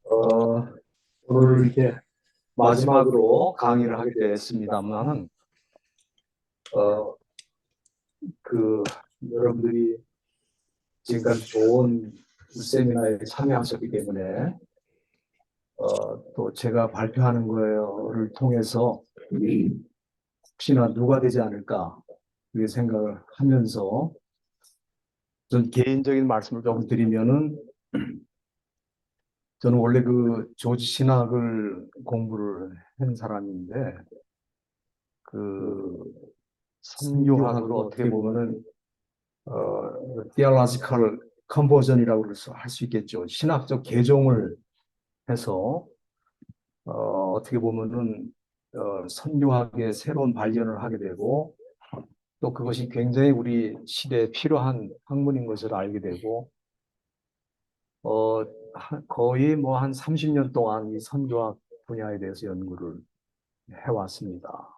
어, 오늘 이렇게 마지막으로 강의를 하게 됐습니다만은, 어, 그, 여러분들이 지금까지 좋은 세미나에 참여하셨기 때문에, 또 제가 발표하는 거를 통해서 혹시나 누가 되지 않을까, 이렇게 생각을 하면서, 전 개인적인 말씀을 조금 드리면은, 저는 원래 그 조지 신학을 공부를 한 사람인데, 그 선교학으로 어떻게 보면은 theological conversion이라고 할 수 있겠죠. 신학적 개종을 해서 어떻게 보면은 선교학의 새로운 발견을 하게 되고 또 그것이 굉장히 우리 시대에 필요한 학문인 것을 알게 되고 어, 거의 뭐 한 30년 동안 이 선교학 분야에 대해서 연구를 해왔습니다.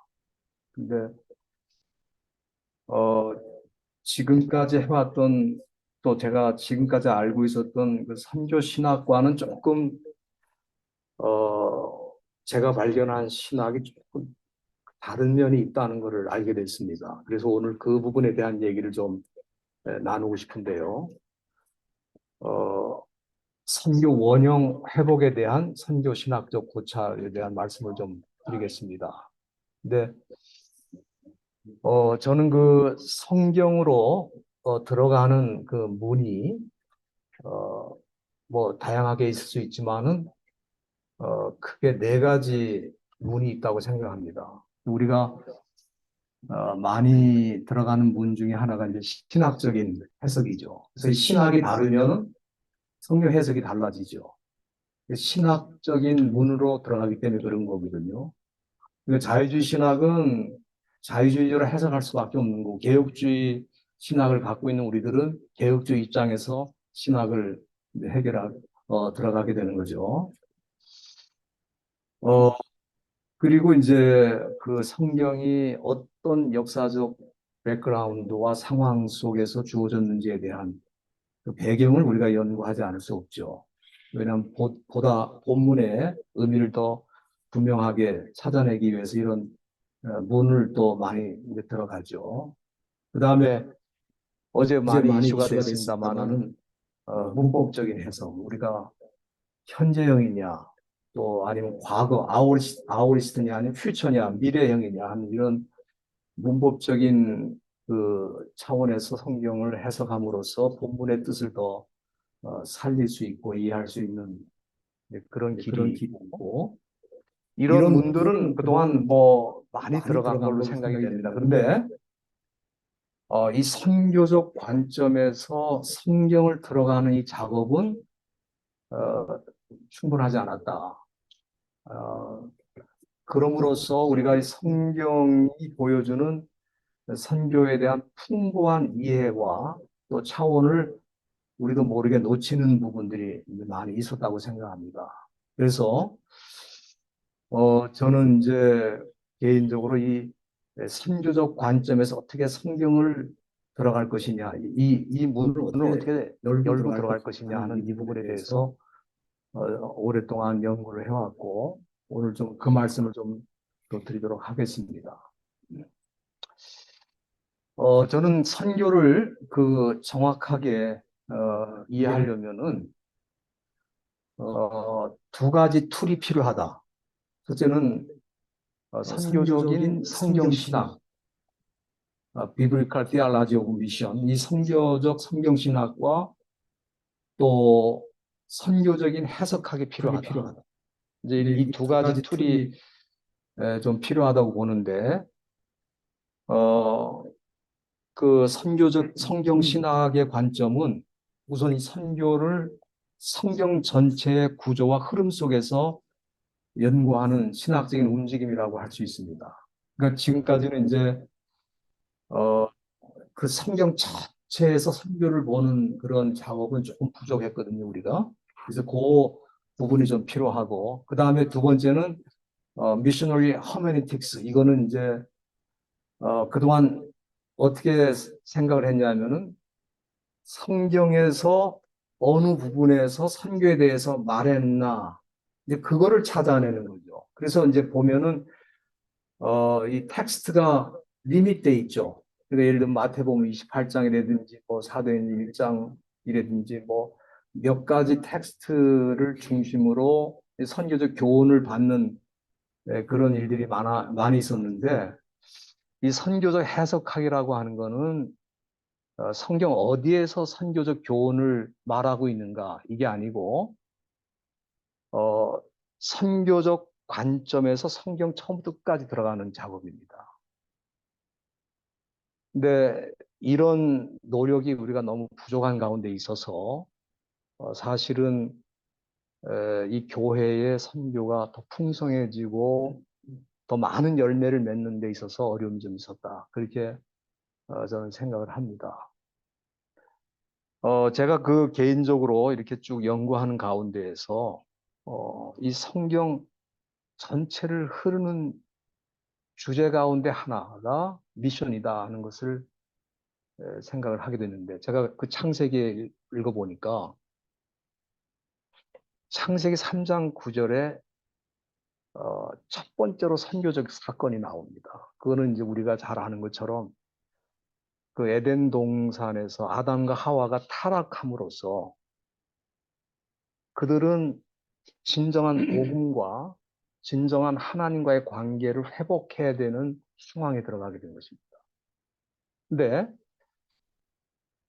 근데 어, 지금까지 해왔던 또 제가 지금까지 알고 있었던 그 선교 신학과는 조금 제가 발견한 신학이 조금 다른 면이 있다는 것을 알게 됐습니다. 그래서 오늘 그 부분에 대한 얘기를 좀 나누고 싶은데요. 어, 선교 원형 회복에 대한 선교 신학적 고찰에 대한 말씀을 좀 드리겠습니다. 근데 저는 그 성경으로 들어가는 그 문이 어, 뭐 다양하게 있을 수 있지만은 크게 네 가지 문이 있다고 생각합니다. 우리가 많이 들어가는 문 중에 하나가 이제 신학적인 해석이죠. 그래서 신학이 다르면 성경 해석이 달라지죠. 신학적인 문으로 들어가기 때문에 그런 거거든요. 그러니까 자유주의 신학은 자유주의적으로 해석할 수밖에 없는 거고, 개혁주의 신학을 갖고 있는 우리들은 개혁주의 입장에서 신학을 들어가게 되는 거죠. 어, 그리고 이제 그 성경이 어떤 역사적 백그라운드와 상황 속에서 주어졌는지에 대한 그 배경을 우리가 연구하지 않을 수 없죠. 왜냐하면 보다 본문의 의미를 더 분명하게 찾아내기 위해서 이런 문을 또 많이 이제 들어가죠. 그 다음에 어제 많이 이슈가 됐습니다만은 문법적인 해석, 우리가 현재형이냐, 또 아니면 과거 아우리스트냐, 아니면 퓨처냐, 미래형이냐 하는 이런 문법적인 그 차원에서 성경을 해석함으로써 본문의 뜻을 더 살릴 수 있고 이해할 수 있는 그런 길이 있고 이런 문들은 그동안 뭐 많이 들어간 걸로 생각이 됩니다. 그런데 이 선교적 관점에서 성경을 들어가는 이 작업은 어, 충분하지 않았다. 어, 그럼으로써 우리가 이 성경이 보여주는 선교에 대한 풍부한 이해와 또 차원을 우리도 모르게 놓치는 부분들이 많이 있었다고 생각합니다. 그래서 저는 이제 개인적으로 이 선교적 관점에서 어떻게 성경을 들어갈 것이냐, 이 문을 어떻게 열고 들어갈 것이냐 하는 이 부분에 대해서 오랫동안 연구를 해왔고 오늘 좀 그 말씀을 좀 또 드리도록 하겠습니다. 저는 선교를 그 정확하게 이해하려면은 두 가지 툴이 필요하다. 첫째는 선교적인 성경 신학, 비블리컬 티올로지 오브 미션, 이 선교적 성경 신학과 또 선교적인 해석학이 필요하다. 이제 이 두 가지 툴이 좀 필요하다고 보는데, 그 선교적 성경 신학의 관점은 우선 이 선교를 성경 전체의 구조와 흐름 속에서 연구하는 신학적인 움직임이라고 할 수 있습니다. 그러니까 지금까지는 이제 그 성경 자체에서 선교를 보는 그런 작업은 조금 부족했거든요, 우리가. 그래서 그 부분이 좀 필요하고, 그 다음에 두 번째는 미셔너리 허메니틱스. 이거는 이제 그동안 어떻게 생각을 했냐면은 성경에서 어느 부분에서 선교에 대해서 말했나, 이제 그거를 찾아내는 거죠. 그래서 이제 보면은, 이 텍스트가 리밋돼 있죠. 그러니까 예를 들면 마태복음 28장이라든지, 뭐 사도행전 1장이라든지, 뭐 몇 가지 텍스트를 중심으로 선교적 교훈을 받는 그런 일들이 많이 있었는데, 이 선교적 해석학이라고 하는 거는 성경 어디에서 선교적 교훈을 말하고 있는가 이게 아니고 어, 선교적 관점에서 성경 처음부터 끝까지 들어가는 작업입니다. 근데 이런 노력이 우리가 너무 부족한 가운데 있어서 사실은 이 교회의 선교가 더 풍성해지고 더 많은 열매를 맺는 데 있어서 어려움이 좀 있었다. 그렇게 저는 생각을 합니다. 제가 그 개인적으로 이렇게 쭉 연구하는 가운데에서 이 성경 전체를 흐르는 주제 가운데 하나가 미션이다 하는 것을 생각을 하게 됐는데 제가 그 창세기 읽어보니까 창세기 3장 9절에 첫 번째로 선교적 사건이 나옵니다. 그거는 이제 우리가 잘 아는 것처럼 그 에덴 동산에서 아담과 하와가 타락함으로써 그들은 진정한 복음과 진정한 하나님과의 관계를 회복해야 되는 상황에 들어가게 된 것입니다. 근데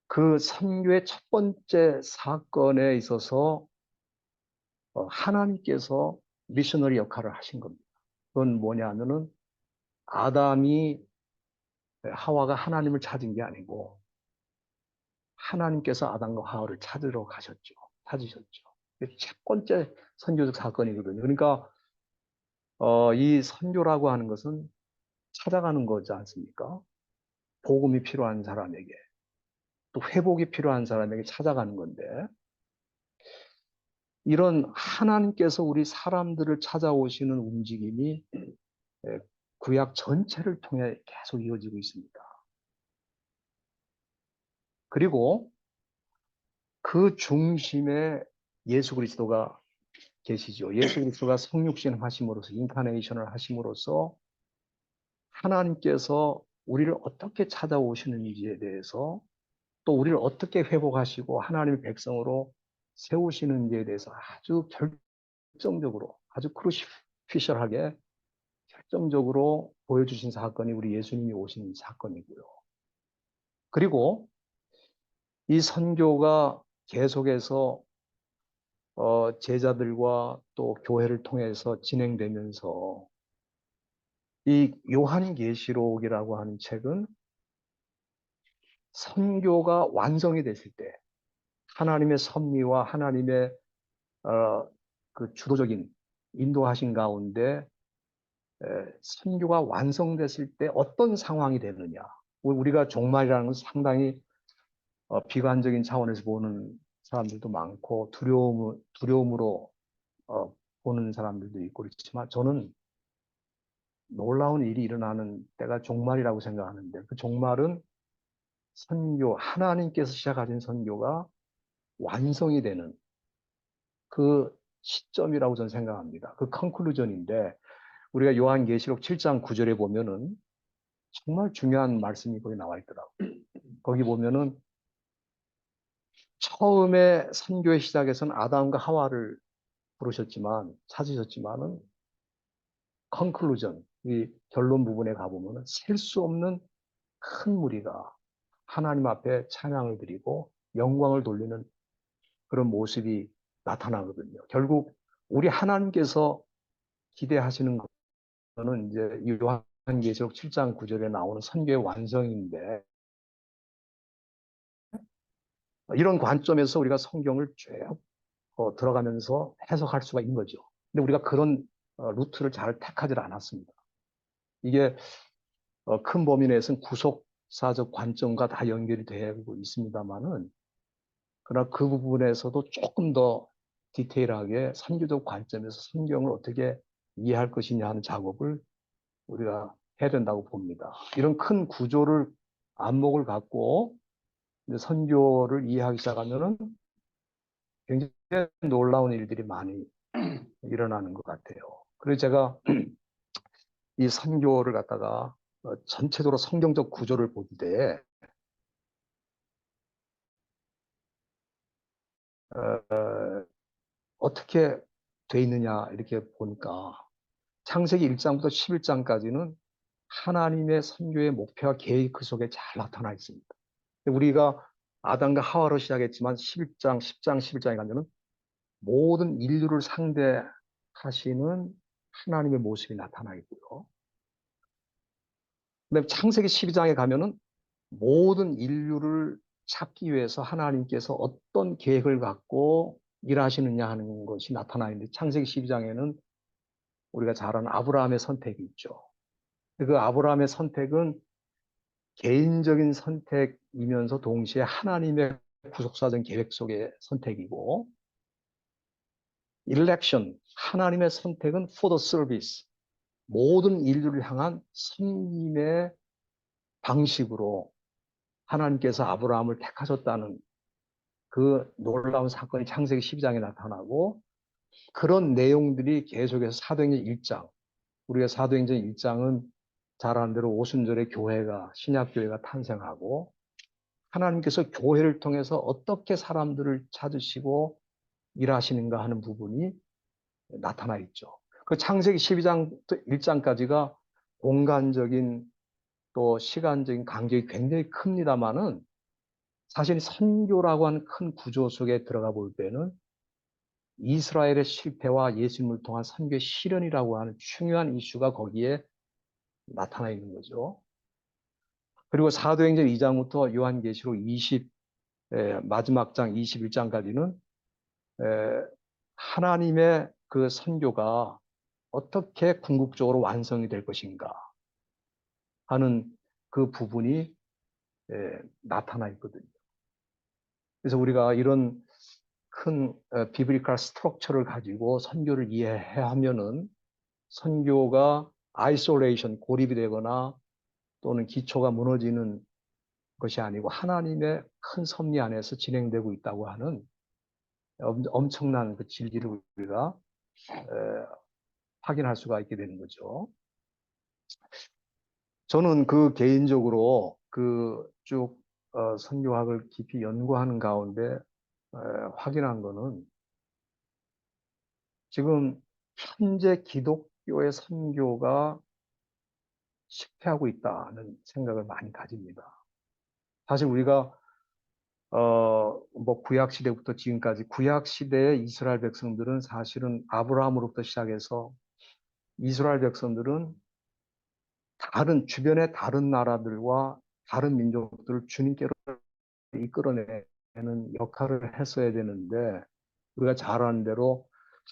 그 선교의 첫 번째 사건에 있어서 하나님께서 미셔너리 역할을 하신 겁니다. 그건 뭐냐 하면은 아담이 하와가 하나님을 찾은 게 아니고 하나님께서 아담과 하와를 찾으러 가셨죠. 찾으셨죠. 첫 번째 선교적 사건이거든요. 그러니까 이 선교라고 하는 것은 찾아가는 거지 않습니까? 복음이 필요한 사람에게, 또 회복이 필요한 사람에게 찾아가는 건데, 이런 하나님께서 우리 사람들을 찾아오시는 움직임이 구약 전체를 통해 계속 이어지고 있습니다. 그리고 그 중심에 예수 그리스도가 계시죠. 예수 그리스도가 성육신 하심으로써, 인카네이션을 하심으로써 하나님께서 우리를 어떻게 찾아오시는지에 대해서 또 우리를 어떻게 회복하시고 하나님의 백성으로 세우시는지에 대해서 아주 결정적으로, 아주 크루시피셜하게 결정적으로 보여주신 사건이 우리 예수님이 오신 사건이고요. 그리고 이 선교가 계속해서 제자들과 또 교회를 통해서 진행되면서 이 요한계시록이라고 하는 책은 선교가 완성이 됐을 때 하나님의 섭리와 하나님의 그 주도적인 인도하신 가운데 선교가 완성됐을 때 어떤 상황이 되느냐. 우리가 종말이라는 것은 상당히 비관적인 차원에서 보는 사람들도 많고 두려움으로 보는 사람들도 있고 그렇지만 저는 놀라운 일이 일어나는 때가 종말이라고 생각하는데 그 종말은 선교, 하나님께서 시작하신 선교가 완성이 되는 그 시점이라고 저는 생각합니다. 그 컨클루전인데 우리가 요한계시록 7장 9절에 보면은 정말 중요한 말씀이 거기 나와 있더라고요. 거기 보면은 처음에 선교의 시작에서는 아담과 하와를 부르셨지만 찾으셨지만은 컨클루전 이 결론 부분에 가보면은 셀 수 없는 큰 무리가 하나님 앞에 찬양을 드리고 영광을 돌리는 그런 모습이 나타나거든요. 결국 우리 하나님께서 기대하시는 것은 이제 요한계시록 7장 9절에 나오는 선교의 완성인데 이런 관점에서 우리가 성경을 쭉 들어가면서 해석할 수가 있는 거죠. 근데 우리가 그런 루트를 잘 택하지 않았습니다. 이게 큰 범위 내에서는 구속사적 관점과 다 연결이 되고 있습니다만은 그러나 그 부분에서도 조금 더 디테일하게 선교적 관점에서 성경을 어떻게 이해할 것이냐 하는 작업을 우리가 해야 된다고 봅니다. 이런 큰 구조를 안목을 갖고 이제 선교를 이해하기 시작하면은 굉장히 놀라운 일들이 많이 일어나는 것 같아요. 그래서 제가 이 선교를 갖다가 전체적으로 성경적 구조를 볼 때, 어떻게 돼 있느냐, 이렇게 보니까, 창세기 1장부터 11장까지는 하나님의 선교의 목표와 계획이 그 속에 잘 나타나 있습니다. 우리가 아담과 하와로 시작했지만 11장, 10장, 11장에 가면은 모든 인류를 상대하시는 하나님의 모습이 나타나 있고요. 그다음에 창세기 12장에 가면은 모든 인류를 찾기 위해서 하나님께서 어떤 계획을 갖고 일하시느냐 하는 것이 나타나 있는데, 창세기 12장에는 우리가 잘 아는 아브라함의 선택이 있죠. 그 아브라함의 선택은 개인적인 선택이면서 동시에 하나님의 구속사전 계획 속의 선택이고, election, 하나님의 선택은 for the service, 모든 인류를 향한 섬김의 방식으로 하나님께서 아브라함을 택하셨다는 그 놀라운 사건이 창세기 12장에 나타나고, 그런 내용들이 계속해서 사도행전 1장, 우리가 사도행전 1장은 잘 아는 대로 오순절에 교회가, 신약교회가 탄생하고, 하나님께서 교회를 통해서 어떻게 사람들을 찾으시고 일하시는가 하는 부분이 나타나 있죠. 그 창세기 12장 1장까지가 공간적인 또 시간적인 간격이 굉장히 큽니다만은, 사실 선교라고 하는 큰 구조 속에 들어가 볼 때는 이스라엘의 실패와 예수님을 통한 선교의 실현이라고 하는 중요한 이슈가 거기에 나타나 있는 거죠. 그리고 사도행전 2장부터 요한계시록 마지막 장 21장까지는 하나님의 그 선교가 어떻게 궁극적으로 완성이 될 것인가 하는 그 부분이 나타나 있거든요. 그래서 우리가 이런 큰 비브리컬 스트럭처를 가지고 선교를 이해해야 하면은, 선교가 아이솔레이션, 고립이 되거나 또는 기초가 무너지는 것이 아니고 하나님의 큰 섭리 안에서 진행되고 있다고 하는 엄청난 그 진리를 우리가 확인할 수가 있게 되는 거죠. 저는 그 개인적으로 그 쭉 선교학을 깊이 연구하는 가운데 확인한 거는, 지금 현재 기독교의 선교가 실패하고 있다는 생각을 많이 가집니다. 사실 우리가 뭐 구약 시대부터 지금까지, 구약 시대의 이스라엘 백성들은 사실은 아브라함으로부터 시작해서 이스라엘 백성들은 다른 주변의 다른 나라들과 다른 민족들을 주님께로 이끌어내는 역할을 했어야 되는데, 우리가 잘 아는 대로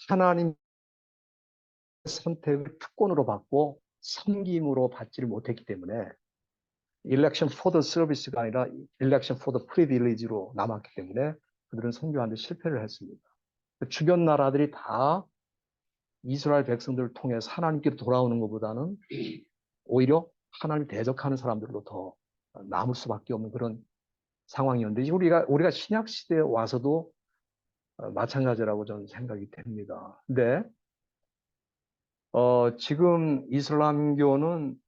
하나님 선택을 특권으로 받고 섬김으로 받지를 못했기 때문에, election for the service가 아니라 election for the privilege로 남았기 때문에 그들은 선교하는데 실패를 했습니다. 주변 나라들이 다 이스라엘 백성들을 통해서 하나님께 돌아오는 것보다는 오히려 하나님을 대적하는 사람들로 더 남을 수밖에 없는 그런 상황이었는데, 우리가 신약 시대에 와서도 마찬가지라고 저는 생각이 됩니다. 근데 지금 이슬람교는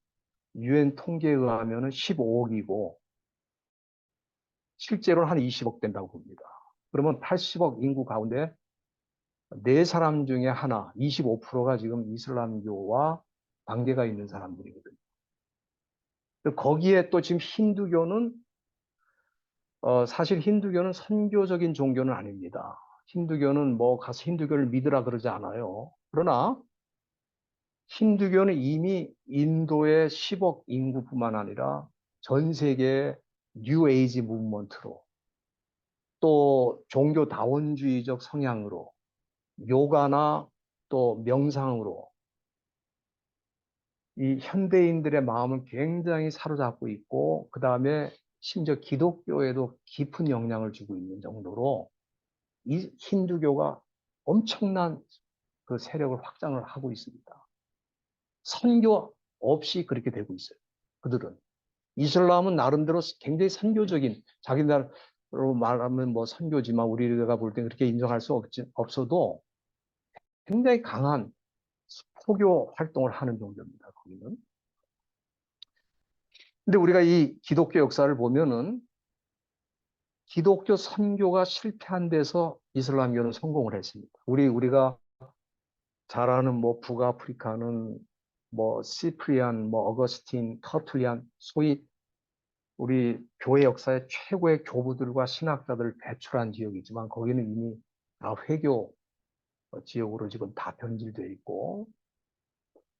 유엔 통계에 의하면 15억이고 실제로는 한 20억 된다고 봅니다. 그러면 80억 인구 가운데 4사람 중에 하나, 25%가 지금 이슬람교와 관계가 있는 사람들이거든요. 거기에 또 지금 힌두교는 사실 힌두교는 선교적인 종교는 아닙니다. 힌두교는 뭐 가서 힌두교를 믿으라 그러지 않아요. 그러나 힌두교는 이미 인도의 10억 인구뿐만 아니라 전 세계 뉴 에이지 무브먼트로, 또 종교 다원주의적 성향으로, 요가나 또 명상으로 이 현대인들의 마음을 굉장히 사로잡고 있고, 그 다음에 심지어 기독교에도 깊은 영향을 주고 있는 정도로 이 힌두교가 엄청난 그 세력을 확장을 하고 있습니다. 선교 없이 그렇게 되고 있어요. 그들은. 이슬람은 나름대로 굉장히 선교적인, 자기나라로 말하면 뭐 선교지만 우리가 볼 때 그렇게 인정할 수 없어도 굉장히 강한 포교 활동을 하는 정도입니다, 거기는. 근데 우리가 이 기독교 역사를 보면은 기독교 선교가 실패한 데서 이슬람교는 성공을 했습니다. 우리가 잘 아는 뭐 북아프리카는 뭐 시프리안, 뭐 어거스틴, 터툴리안, 소위 우리 교회 역사의 최고의 교부들과 신학자들을 배출한 지역이지만 거기는 이미 다 회교 지역으로 지금 다 변질되어 있고,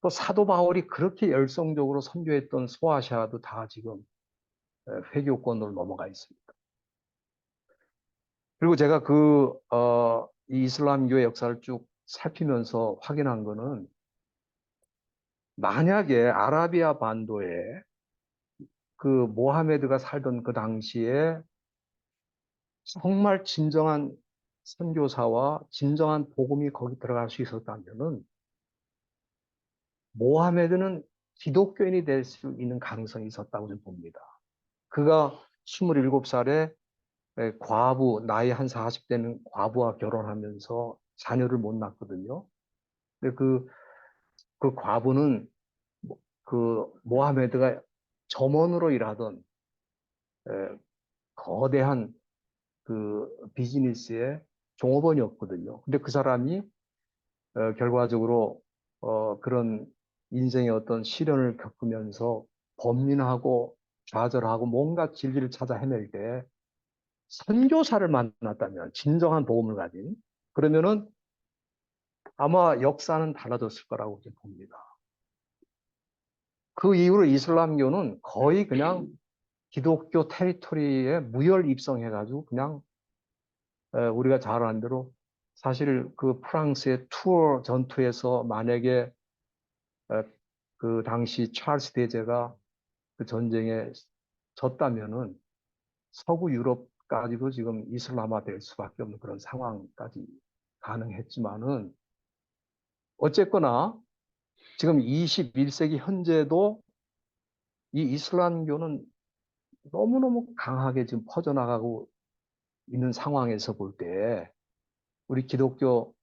또 사도 바울이 그렇게 열성적으로 선교했던 소아시아도 다 지금 회교권으로 넘어가 있습니다. 그리고 제가 이 이슬람교의 역사를 쭉 살피면서 확인한 거는, 만약에 아라비아 반도에 그 모하메드가 살던 그 당시에 정말 진정한 선교사와 진정한 복음이 거기 들어갈 수 있었다면은 모하메드는 기독교인이 될 수 있는 가능성이 있었다고 저는 봅니다. 그가 27살에 과부, 나이 한 40대는 과부와 결혼하면서 자녀를 못 낳거든요. 근데 그 과부는 그 모하메드가 점원으로 일하던 에, 거대한 그 비즈니스의 종업원이었거든요. 근데 그 사람이 결과적으로 그런 인생의 어떤 시련을 겪으면서 범민하고 좌절하고 뭔가 진리를 찾아 헤맬 때 선교사를 만났다면, 진정한 복음을 가진, 그러면은 아마 역사는 달라졌을 거라고 봅니다. 그 이후로 이슬람교는 거의 그냥 기독교 테리토리에 무혈 입성해가지고 그냥 우리가 잘 아는 대로, 사실 그 프랑스의 투어 전투에서 만약에 그 당시 찰스 대제가 그 전쟁에 졌다면은 서구 유럽까지도 지금 이슬람화 될 수밖에 없는 그런 상황까지 가능했지만은, 어쨌거나 지금 21세기 현재도 이 이슬람교는 너무너무 강하게 지금 퍼져나가고 있는 상황에서 볼 때 우리 기독교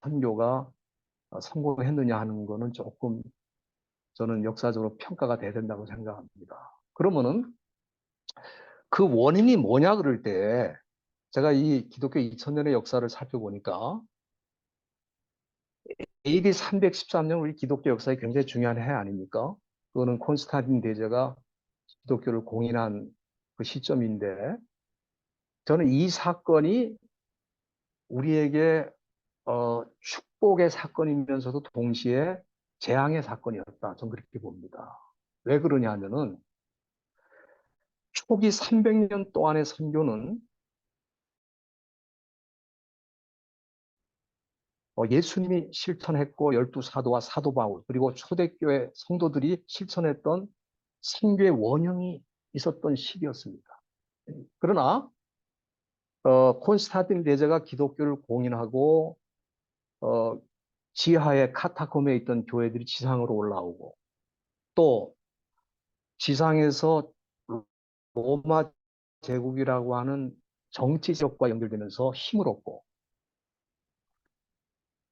선교가 성공했느냐 하는 거는 조금 저는 역사적으로 평가가 돼야 된다고 생각합니다. 그러면은 그 원인이 뭐냐 그럴 때, 제가 이 기독교 2000년의 역사를 살펴보니까 AD 313년 우리 기독교 역사에 굉장히 중요한 해 아닙니까? 그거는 콘스탄틴 대제가 기독교를 공인한 그 시점인데, 저는 이 사건이 우리에게 축복의 사건이면서도 동시에 재앙의 사건이었다, 저는 그렇게 봅니다. 왜 그러냐면은 초기 300년 동안의 선교는 예수님이 실천했고 열두 사도와 사도 바울 그리고 초대교회 성도들이 실천했던 선교의 원형이 있었던 시기였습니다. 그러나 콘스탄틴 대제가 기독교를 공인하고 어, 지하에 카타콤에 있던 교회들이 지상으로 올라오고, 또 지상에서 로마 제국이라고 하는 정치적과 연결되면서 힘을 얻고,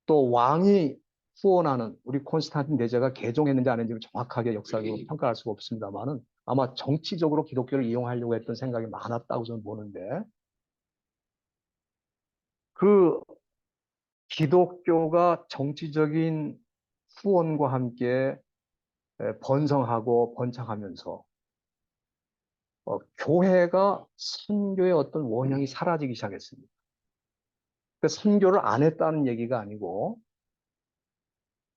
또 왕이 후원하는, 우리 콘스탄틴 대제가 개종했는지 안 했는지 정확하게 역사적으로 평가할 수가 없습니다만은 아마 정치적으로 기독교를 이용하려고 했던 생각이 많았다고 저는 보는데, 그 기독교가 정치적인 후원과 함께 번성하고 번창하면서 교회가 선교의 어떤 원형이 사라지기 시작했습니다. 그 선교를 안 했다는 얘기가 아니고,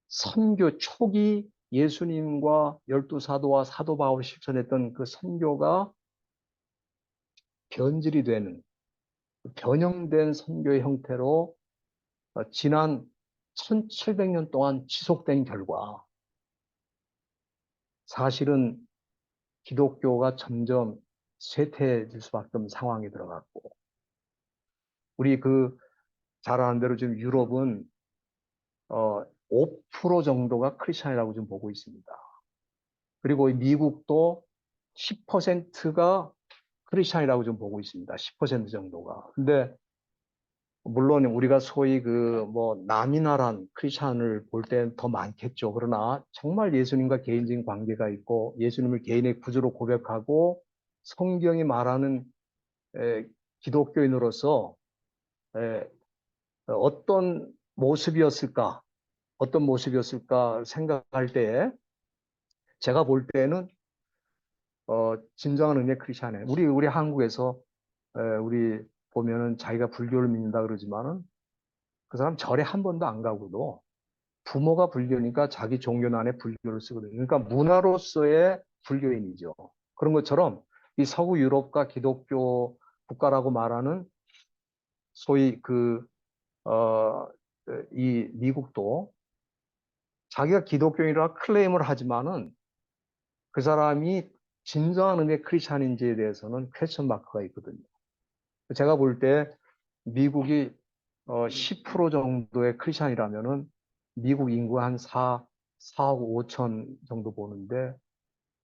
선교 초기 예수님과 열두 사도와 사도 바울이 실천했던 그 선교가 변질이 되는, 변형된 선교의 형태로 지난 1700년 동안 지속된 결과, 사실은 기독교가 점점 쇠퇴해질 수밖에 없는 상황에 들어갔고, 우리 잘 아는 대로 지금 유럽은 5% 정도가 크리스찬이라고 좀 보고 있습니다. 그리고 미국도 10%가 크리스찬이라고 좀 보고 있습니다. 10% 정도가. 근데 물론 우리가 소위 그 뭐 남이나란 크리스찬을 볼 땐 더 많겠죠. 그러나 정말 예수님과 개인적인 관계가 있고 예수님을 개인의 구주로 고백하고 성경이 말하는 에, 기독교인으로서 에, 어떤 모습이었을까, 어떤 모습이었을까 생각할 때에 제가 볼 때는 진정한 의미의 크리스찬이에요. 우리 한국에서 우리 보면은 자기가 불교를 믿는다 그러지만은 그 사람 절에 한 번도 안 가고도 부모가 불교니까 자기 종교 안에 불교를 쓰거든요. 그러니까 문화로서의 불교인이죠. 그런 것처럼 이 서구 유럽과 기독교 국가라고 말하는 소위 어, 이 미국도 자기가 기독교인이라 클레임을 하지만은 그 사람이 진정한 의미의 크리스찬인지에 대해서는 퀘스천 마크가 있거든요. 제가 볼 때 미국이 10% 정도의 크리스찬이라면은 미국 인구 한 4억 5천 정도 보는데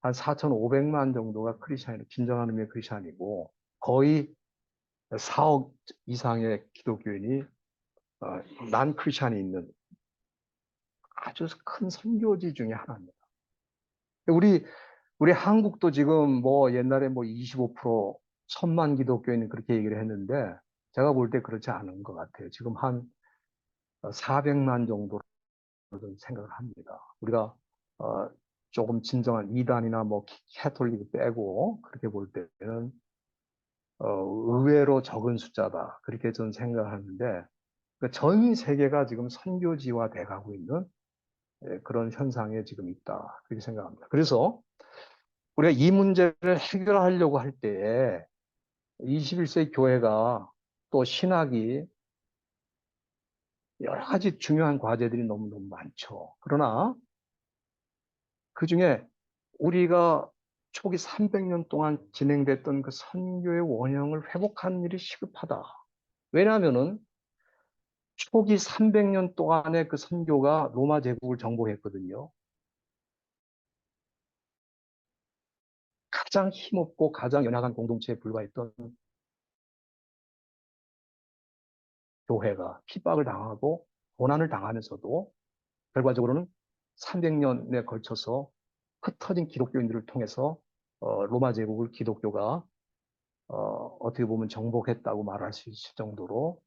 한 4,500만 정도가 크리스찬이 진정한 의미의 크리스찬이고 거의 4억 이상의 기독교인이 난 크리스찬이 있는 아주 큰 선교지 중에 하나입니다. 우리 한국도 지금 뭐 옛날에 뭐 25% 1,000만 기독교인이 그렇게 얘기를 했는데 제가 볼 때 그렇지 않은 것 같아요. 지금 한 400만 정도로 생각을 합니다. 우리가 어, 조금 진정한 이단이나 뭐 캐톨릭 빼고 그렇게 볼 때는 의외로 적은 숫자다. 그렇게 저는 생각하는데 전 세계가 지금 선교지화 돼가고 있는 그런 현상에 지금 있다. 그렇게 생각합니다. 그래서 우리가 이 문제를 해결하려고 할 때에 21세기 교회가 또 신학이 여러 가지 중요한 과제들이 너무너무 많죠. 그러나 그 중에 우리가 초기 300년 동안 진행됐던 그 선교의 원형을 회복하는 일이 시급하다. 왜냐하면은 초기 300년 동안의 그 선교가 로마 제국을 정복했거든요. 가장 힘없고 가장 연약한 공동체에 불과했던 교회가 핍박을 당하고 고난을 당하면서도 결과적으로는 300년에 걸쳐서 흩어진 기독교인들을 통해서 로마 제국을 기독교가 어떻게 보면 정복했다고 말할 수 있을 정도로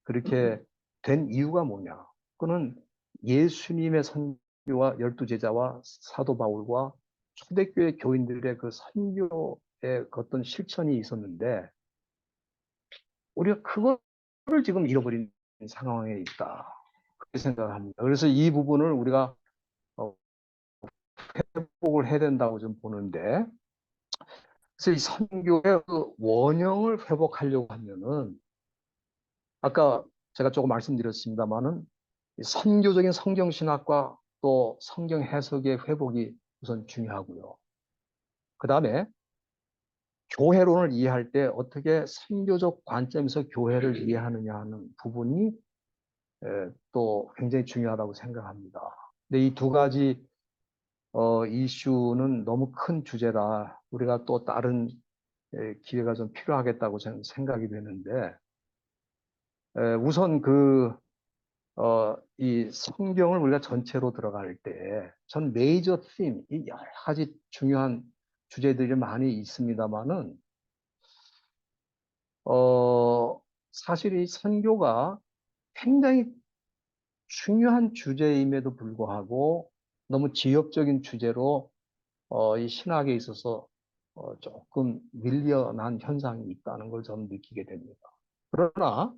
그렇게 된 이유가 뭐냐? 그거는 예수님의 선교와 열두 제자와 사도 바울과 초대교회 교인들의 그 선교의 그 어떤 실천이 있었는데 우리가 그거를 지금 잃어버린 상황에 있다. 그렇게 생각합니다. 그래서 이 부분을 우리가 어, 회복을 해야 된다고 좀 보는데 그래서 이 선교의 그 원형을 회복하려고 하면은 아까 제가 조금 말씀드렸습니다만은 선교적인 성경신학과 또 성경 해석의 회복이 우선 중요하고요. 그 다음에 교회론을 이해할 때 어떻게 선교적 관점에서 교회를 이해하느냐 하는 부분이 또 굉장히 중요하다고 생각합니다. 근데 이 두 가지 이슈는 너무 큰 주제라 우리가 또 다른 기회가 좀 필요하겠다고 저는 생각이 되는데 우선 이 성경을 우리가 전체로 들어갈 때, 전 메이저 팀, 이 여러 가지 중요한 주제들이 많이 있습니다만은, 사실 이 선교가 굉장히 중요한 주제임에도 불구하고 너무 지역적인 주제로 이 신학에 있어서 조금 밀려난 현상이 있다는 걸 저는 느끼게 됩니다. 그러나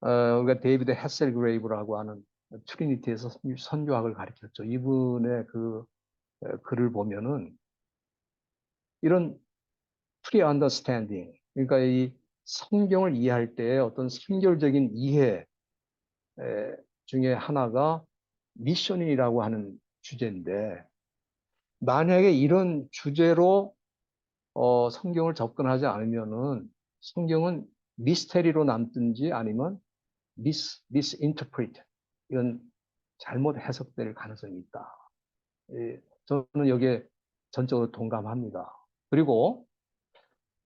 우리가 데이비드 헤셀그레이브라고 하는 트리니티에서 선교학을 가르쳤죠. 이분의 글을 보면은 이런 프리 언더스탠딩, 그러니까 이 성경을 이해할 때 어떤 선결적인 이해 중에 하나가 미션이라고 하는 주제인데 만약에 이런 주제로 성경을 접근하지 않으면은 성경은 미스테리로 남든지 아니면 misinterpret 이런 잘못 해석될 가능성이 있다. 저는 여기에 전적으로 동감합니다. 그리고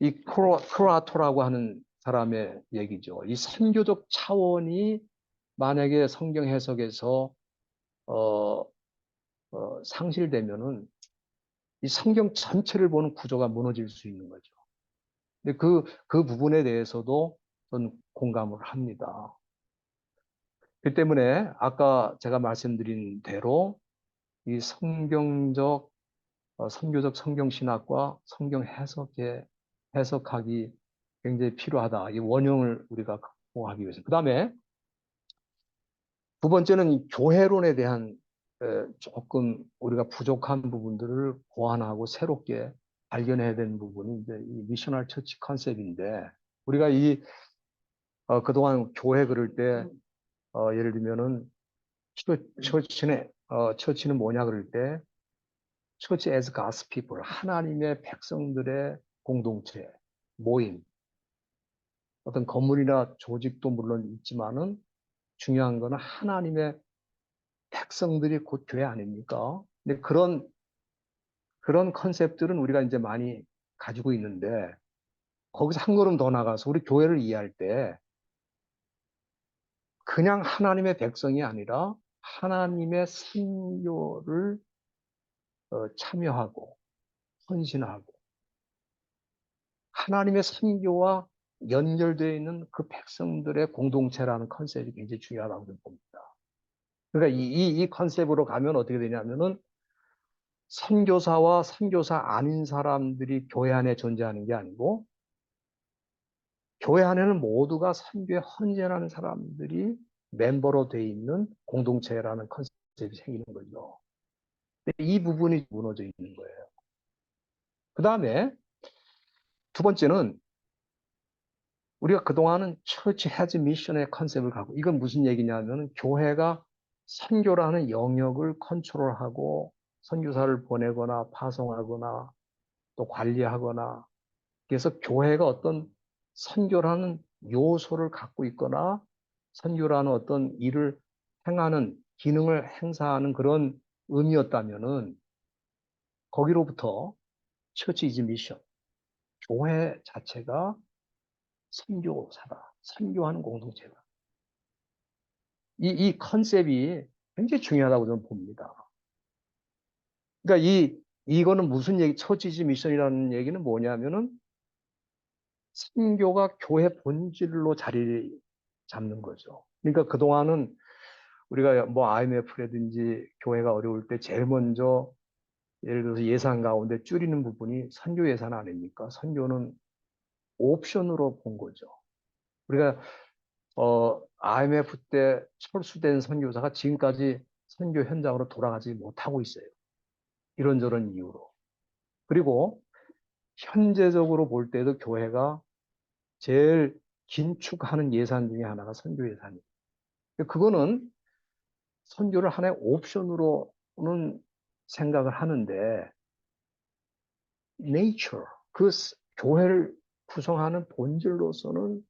이 크로아토라고 하는 사람의 얘기죠. 이 선교적 차원이 만약에 성경 해석에서 어, 상실되면은 이 성경 전체를 보는 구조가 무너질 수 있는 거죠. 근데 그 부분에 대해서도 저는 공감을 합니다. 그 때문에 아까 제가 말씀드린 대로 이 선교적 성경신학과 성경 해석학이 굉장히 필요하다. 이 원형을 우리가 극복하기 위해서. 그 다음에 두 번째는 이 교회론에 대한 조금 우리가 부족한 부분들을 보완하고 새롭게 발견해야 되는 부분이 이제 이 미셔널 처치 컨셉인데 우리가 그동안 교회 그럴 때 예를 들면은 처치는 뭐냐 그럴 때 처치 as God's people 하나님의 백성들의 공동체 모임 어떤 건물이나 조직도 물론 있지만은 중요한 거는 하나님의 백성들이 곧 교회 아닙니까? 근데 그런 컨셉들은 우리가 이제 많이 가지고 있는데 거기서 한 걸음 더 나가서 우리 교회를 이해할 때 그냥 하나님의 백성이 아니라 하나님의 선교를 참여하고 헌신하고 하나님의 선교와 연결되어 있는 그 백성들의 공동체라는 컨셉이 굉장히 중요하다고 봅니다. 그러니까 이 컨셉으로 가면 어떻게 되냐면은 선교사와 선교사 아닌 사람들이 교회 안에 존재하는 게 아니고 교회 안에는 모두가 선교에 헌신하는 사람들이 멤버로 돼 있는 공동체라는 컨셉이 생기는 거죠. 근데 이 부분이 무너져 있는 거예요. 그 다음에 두 번째는 우리가 그동안은 처치 해즈 미션의 컨셉을 갖고 이건 무슨 얘기냐면 교회가 선교라는 영역을 컨트롤하고 선교사를 보내거나 파송하거나 또 관리하거나 그래서 교회가 어떤 선교라는 요소를 갖고 있거나 선교라는 어떤 일을 행하는 기능을 행사하는 그런 의미였다면은 거기로부터 처치 이즈 미션 교회 자체가 선교사다. 선교하는 공동체다. 이 컨셉이 굉장히 중요하다고 저는 봅니다. 그러니까 이거는 무슨 얘기, 처치즈 미션이라는 얘기는 뭐냐면은 선교가 교회 본질로 자리 잡는 거죠. 그러니까 그동안은 우리가 뭐 IMF라든지 교회가 어려울 때 제일 먼저 예를 들어서 예산 가운데 줄이는 부분이 선교 예산 아닙니까? 선교는 옵션으로 본 거죠. 우리가 IMF 때 철수된 선교사가 지금까지 선교 현장으로 돌아가지 못하고 있어요. 이런저런 이유로. 그리고 현재적으로 볼 때도 교회가 제일 긴축하는 예산 중에 하나가 선교 예산이에요. 그거는 선교를 하나의 옵션으로는 생각을 하는데 nature, 교회를 구성하는 본질로서는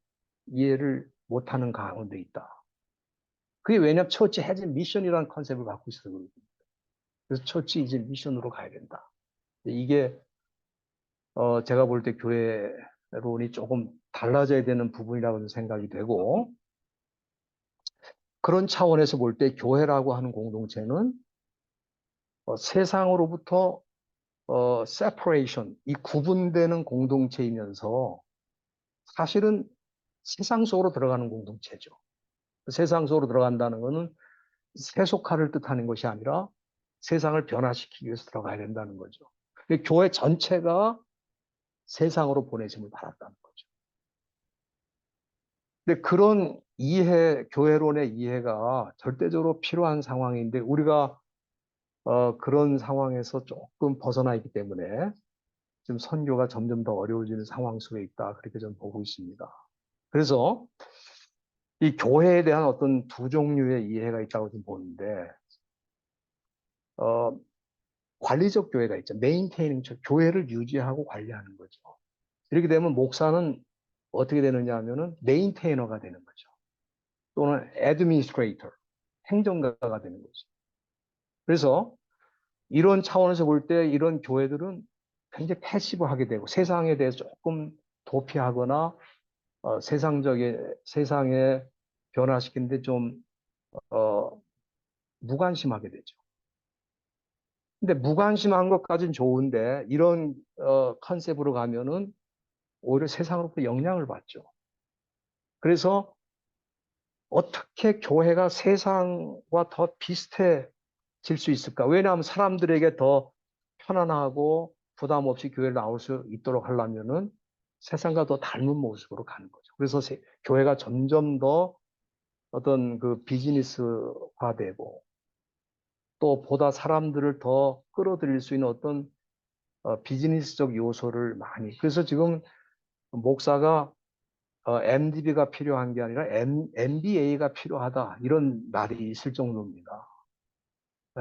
이해를 못하는 가운데 있다. 그게 왜냐면 처치 해진 미션이라는 컨셉을 갖고 있어서 그렇습니다. 그래서 처치 이제 미션으로 가야 된다. 이게 제가 볼 때 교회론이 조금 달라져야 되는 부분이라고 생각이 되고 그런 차원에서 볼 때 교회라고 하는 공동체는 세상으로부터 separation, 이 구분되는 공동체이면서 사실은 세상 속으로 들어가는 공동체죠. 세상 속으로 들어간다는 것은 세속화를 뜻하는 것이 아니라 세상을 변화시키기 위해서 들어가야 된다는 거죠. 교회 전체가 세상으로 보내심을 받았다는 거죠. 근데 그런 교회론의 이해가 절대적으로 필요한 상황인데 우리가 그런 상황에서 조금 벗어나 있기 때문에 지금 선교가 점점 더 어려워지는 상황 속에 있다. 그렇게 저는 보고 있습니다. 그래서 이 교회에 대한 어떤 두 종류의 이해가 있다고 좀 보는데, 어, 관리적 교회가 있죠. 메인테이닝, 교회를 유지하고 관리하는 거죠. 이렇게 되면 목사는 어떻게 되느냐 하면은 메인테이너가 되는 거죠. 또는 애드미니스트레이터, 행정가가 되는 거죠. 그래서 이런 차원에서 볼 때 이런 교회들은 굉장히 패시브하게 되고 세상에 대해서 조금 도피하거나 세상에 변화시키는데 좀 어, 무관심하게 되죠. 근데 무관심한 것까지는 좋은데 이런 컨셉으로 가면은 오히려 세상으로부터 영향을 받죠. 그래서 어떻게 교회가 세상과 더 비슷해질 수 있을까? 왜냐하면 사람들에게 더 편안하고 부담 없이 교회를 나올 수 있도록 하려면은 세상과 더 닮은 모습으로 가는 거죠. 그래서 교회가 점점 더 어떤 그 비즈니스화되고 또 보다 사람들을 더 끌어들일 수 있는 어떤 비즈니스적 요소를 많이. 그래서 지금 목사가 MDB가 필요한 게 아니라 MBA가 필요하다. 이런 말이 있을 정도입니다.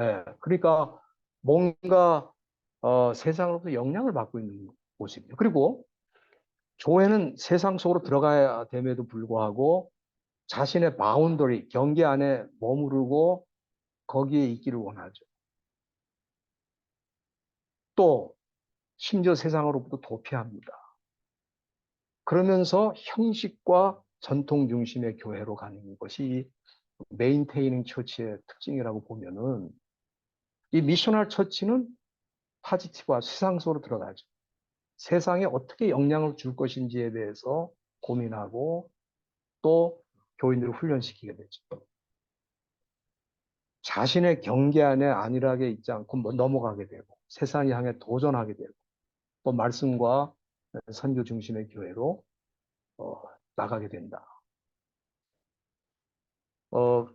예, 그러니까 뭔가 세상으로부터 영향을 받고 있는 모습이에요. 그리고 교회는 세상 속으로 들어가야 됨에도 불구하고 자신의 바운더리, 경계 안에 머무르고 거기에 있기를 원하죠. 또 심지어 세상으로부터 도피합니다. 그러면서 형식과 전통 중심의 교회로 가는 것이 메인테이닝 처치의 특징이라고 보면은 이 미셔널 처치는 파지티브와 세상 속으로 들어가죠. 세상에 어떻게 영향을 줄 것인지에 대해서 고민하고 또 교인들을 훈련시키게 되죠. 자신의 경계 안에 안일하게 있지 않고 넘어가게 되고 세상을 향해 도전하게 되고 또 말씀과 선교 중심의 교회로 어, 나가게 된다. 어,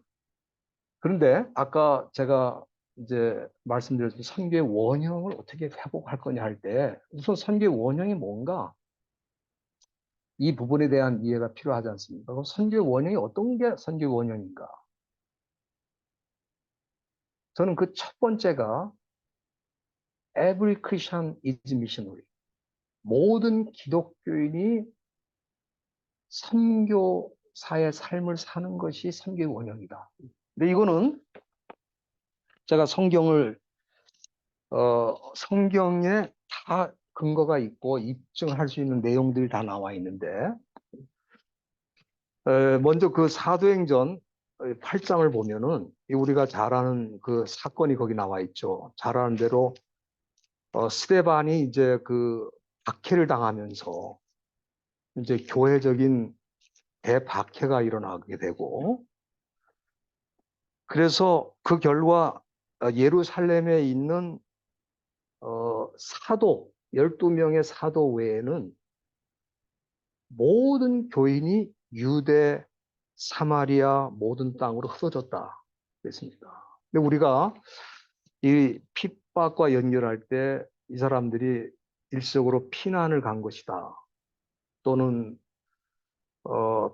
그런데 아까 제가 이제 말씀드렸듯이 선교의 원형을 어떻게 회복할 거냐 할 때 우선 선교의 원형이 뭔가 이 부분에 대한 이해가 필요하지 않습니까? 그럼 선교의 원형이 어떤 게 선교의 원형인가? 저는 그 첫 번째가 Every Christian is missionary. 모든 기독교인이 선교사의 삶을 사는 것이 선교의 원형이다. 근데 이거는 제가 성경에 다 근거가 있고 입증할 수 있는 내용들이 다 나와 있는데, 먼저 그 사도행전 8장을 보면은 우리가 잘 아는 그 사건이 거기 나와 있죠. 잘 아는 대로 스데반이 이제 그 박해를 당하면서 이제 교회적인 대박해가 일어나게 되고, 그래서 그 결과 예루살렘에 있는 사도 12명의 사도 외에는 모든 교인이 유대, 사마리아 모든 땅으로 흩어졌다 그랬습니다. 근데 우리가 이 핍박과 연결할 때 이 사람들이 일시적으로 피난을 간 것이다. 또는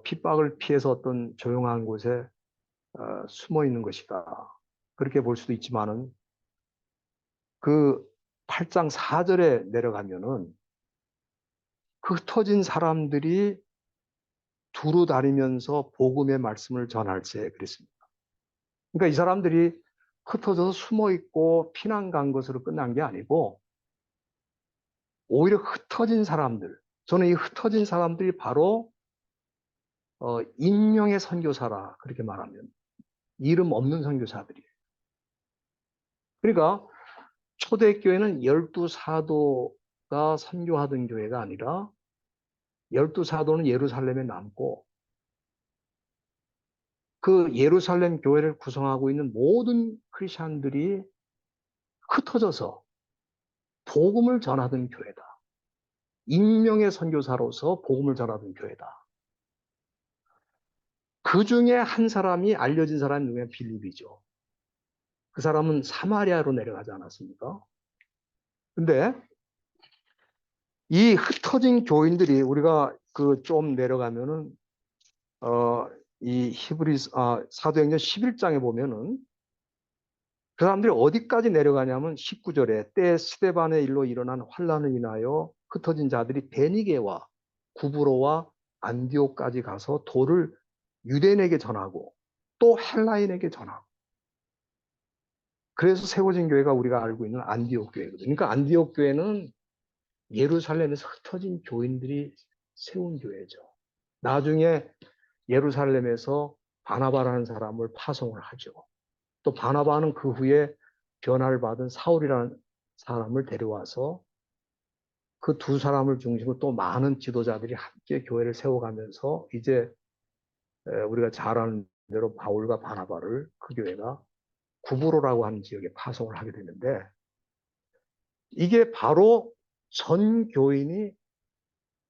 핍박을 피해서 어떤 조용한 곳에 숨어 있는 것이다. 그렇게 볼 수도 있지만은 그 8장 4절에 내려가면은 그 흩어진 사람들이 두루 다니면서 복음의 말씀을 전할세 그랬습니다. 그러니까 이 사람들이 흩어져서 숨어 있고 피난 간 것으로 끝난 게 아니고 오히려 흩어진 사람들, 저는 이 흩어진 사람들이 바로 인명의 선교사라 그렇게 말하면 이름 없는 선교사들이에요. 그러니까 초대교회는 12사도가 선교하던 교회가 아니라 12사도는 예루살렘에 남고 그 예루살렘 교회를 구성하고 있는 모든 크리스천들이 흩어져서 복음을 전하던 교회다. 익명의 선교사로서 복음을 전하던 교회다. 그 중에 한 사람이 알려진 사람이 누구냐? 빌립이죠. 그 사람은 사마리아로 내려가지 않았습니까? 근데 이 흩어진 교인들이 우리가 그 좀 내려가면은 이 사도행전 11장에 보면은 그 사람들이 어디까지 내려가냐면 19절에 때 스데반의 일로 일어난 환란을 인하여 흩어진 자들이 베니게와 구브로와 안디옥까지 가서 도를 유대인에게 전하고 또 헬라인에게 전하고 그래서 세워진 교회가 우리가 알고 있는 안디옥 교회거든요. 그러니까 안디옥 교회는 예루살렘에서 흩어진 교인들이 세운 교회죠. 나중에 예루살렘에서 바나바라는 사람을 파송을 하죠. 또 바나바는 그 후에 변화를 받은 사울이라는 사람을 데려와서 그 두 사람을 중심으로 또 많은 지도자들이 함께 교회를 세워가면서 이제 우리가 잘 아는 대로 바울과 바나바를 그 교회가 구브로라고 하는 지역에 파송을 하게 되는데 이게 바로 전 교인이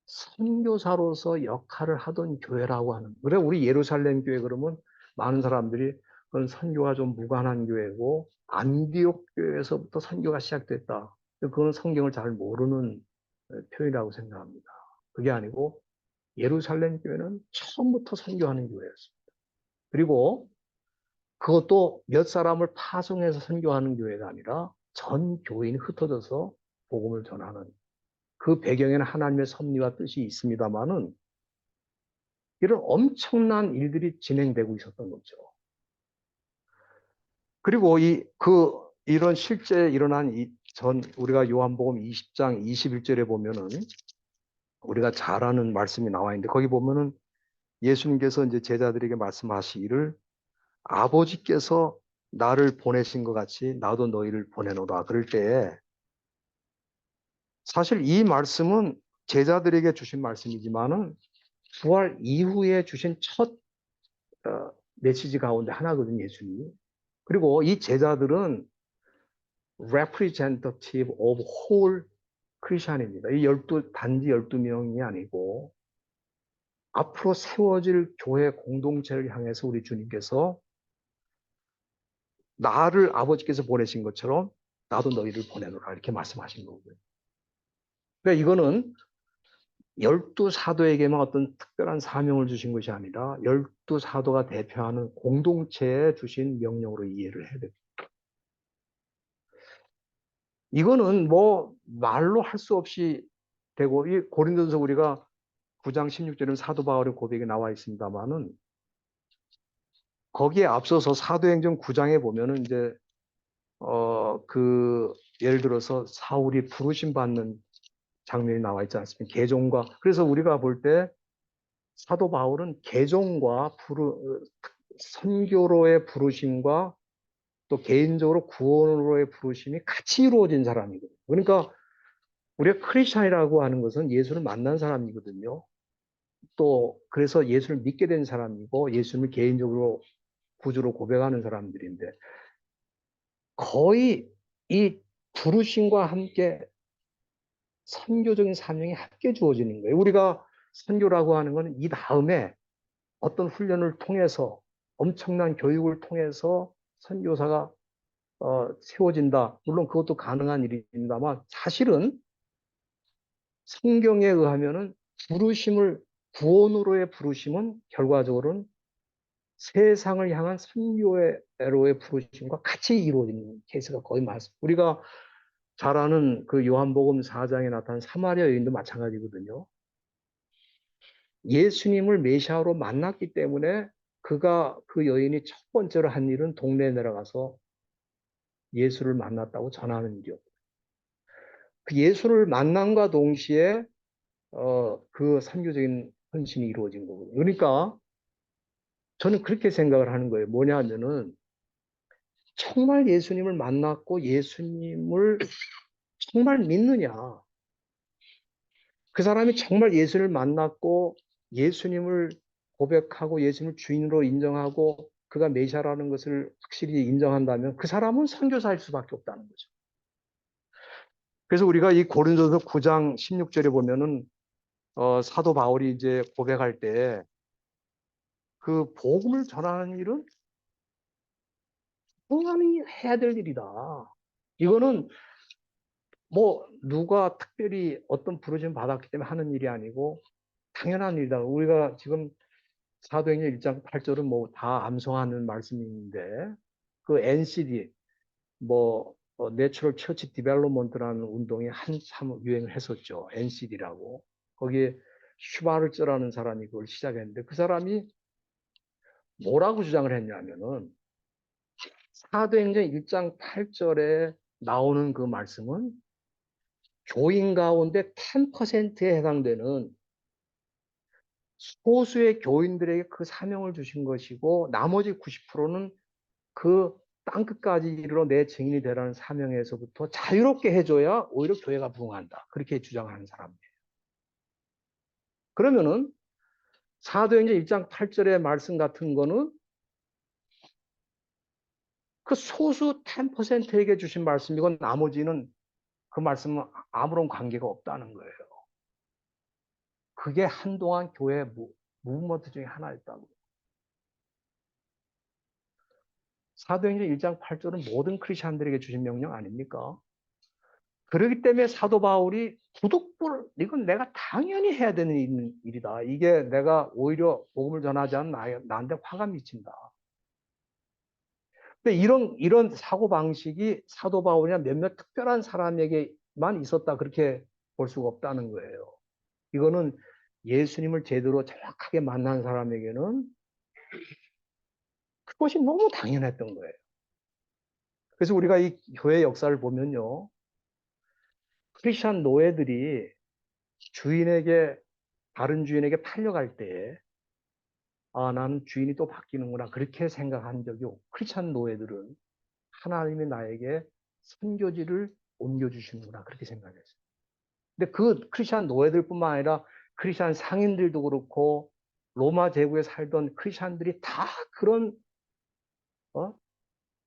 선교사로서 역할을 하던 교회라고 하는. 그래 우리 예루살렘 교회 그러면 많은 사람들이 그건 선교가 좀 무관한 교회고 안디옥 교회에서부터 선교가 시작됐다. 그건 성경을 잘 모르는 표현이라고 생각합니다. 그게 아니고 예루살렘 교회는 처음부터 선교하는 교회였습니다. 그리고 그것도 몇 사람을 파송해서 선교하는 교회가 아니라 전 교인이 흩어져서 복음을 전하는 그 배경에는 하나님의 섭리와 뜻이 있습니다만은 이런 엄청난 일들이 진행되고 있었던 거죠. 그리고 이런 실제 일어난 우리가 요한복음 20장 21절에 보면은 우리가 잘 아는 말씀이 나와 있는데 거기 보면은 예수님께서 이제 제자들에게 말씀하시기를 아버지께서 나를 보내신 것 같이 나도 너희를 보내노라. 그럴 때에 사실 이 말씀은 제자들에게 주신 말씀이지만은 부활 이후에 주신 첫 메시지 가운데 하나거든요, 예수님이. 그리고 이 제자들은 representative of whole 크리스천입니다. 이 단지 12명이 아니고 앞으로 세워질 교회 공동체를 향해서 우리 주님께서 나를 아버지께서 보내신 것처럼 나도 너희를 보내노라 이렇게 말씀하신 거고요. 그러니까 이거는 12사도에게만 어떤 특별한 사명을 주신 것이 아니라 12사도가 대표하는 공동체에 주신 명령으로 이해를 해야 됩니다. 이거는 뭐 말로 할 수 없이 되고 이 고린도전서 우리가 9장 16절은 사도 바울의 고백이 나와 있습니다만은 거기에 앞서서 사도행전 9장에 보면은 이제 예를 들어서 사울이 부르심 받는 장면이 나와 있지 않습니까? 계종과 그래서 우리가 볼 때 사도 바울은 계종과 선교로의 부르심과 또 개인적으로 구원으로의 부르심이 같이 이루어진 사람이거든요. 그러니까 우리가 크리스찬이라고 하는 것은 예수를 만난 사람이거든요. 또 그래서 예수를 믿게 된 사람이고 예수님을 개인적으로 구주로 고백하는 사람들인데 거의 이 부르심과 함께 선교적인 사명이 함께 주어지는 거예요. 우리가 선교라고 하는 것은 이 다음에 어떤 훈련을 통해서 엄청난 교육을 통해서 선교사가 세워진다. 물론 그것도 가능한 일입니다만 사실은 성경에 의하면은 구원으로의 부르심은 결과적으로는 세상을 향한 선교로의 부르심과 같이 이루어지는 케이스가 거의 많습니다. 우리가 잘 아는 그 요한복음 4장에 나타난 사마리아 여인도 마찬가지거든요. 예수님을 메시아로 만났기 때문에 그 여인이 첫 번째로 한 일은 동네에 내려가서 예수를 만났다고 전하는 일이었고 그 예수를 만남과 동시에 그 선교적인 헌신이 이루어진 거거든요. 그러니까 저는 그렇게 생각을 하는 거예요. 뭐냐면은 정말 예수님을 만났고 예수님을 정말 믿느냐? 그 사람이 정말 예수를 만났고 예수님을 고백하고 예수님을 주인으로 인정하고 그가 메시아라는 것을 확실히 인정한다면 그 사람은 선교사일 수밖에 없다는 거죠. 그래서 우리가 이 고린도서 9장 16절에 보면은 사도 바울이 이제 고백할 때 그 복음을 전하는 일은 당연히 해야 될 일이다. 이거는 뭐 누가 특별히 어떤 부르심 받았기 때문에 하는 일이 아니고 당연한 일이다. 우리가 지금 사도행전 1장 8절은 뭐 다 암송하는 말씀인데 그 NCD 뭐 내추럴 처치 디벨롭먼트라는 운동이 한참 유행을 했었죠. NCD라고. 거기에 슈바르츠라는 사람이 그걸 시작했는데 그 사람이 뭐라고 주장을 했냐면은 사도행전 1장 8절에 나오는 그 말씀은 교인 가운데 10%에 해당되는 소수의 교인들에게 그 사명을 주신 것이고 나머지 90%는 그 땅끝까지 이르러 내 증인이 되라는 사명에서부터 자유롭게 해줘야 오히려 교회가 부흥한다. 그렇게 주장하는 사람이에요. 그러면은 사도행전 1장 8절의 말씀 같은 거는 그 소수 10%에게 주신 말씀이고 나머지는 그 말씀은 아무런 관계가 없다는 거예요. 그게 한동안 교회 무브먼트 중에 하나였다고. 사도행전 1장 8절은 모든 크리스천들에게 주신 명령 아닙니까? 그렇기 때문에 사도 바울이 구독불 이건 내가 당연히 해야 되는 일이다. 이게 내가 오히려 복음을 전하지 않은 나한테 화가 미친다. 근데 이런 사고 방식이 사도 바울이나 몇몇 특별한 사람에게만 있었다 그렇게 볼 수가 없다는 거예요. 이거는 예수님을 제대로 정확하게 만난 사람에게는 그것이 너무 당연했던 거예요. 그래서 우리가 이 교회 역사를 보면요. 크리스천 노예들이 주인에게 다른 주인에게 팔려갈 때에 아, 나는 주인이 또 바뀌는구나 그렇게 생각한 적이 없고 크리스천 노예들은 하나님이 나에게 선교지를 옮겨주시는구나 그렇게 생각했어요. 근데 그 크리스천 노예들뿐만 아니라 크리스천 상인들도 그렇고 로마 제국에 살던 크리스천들이 다 그런 어?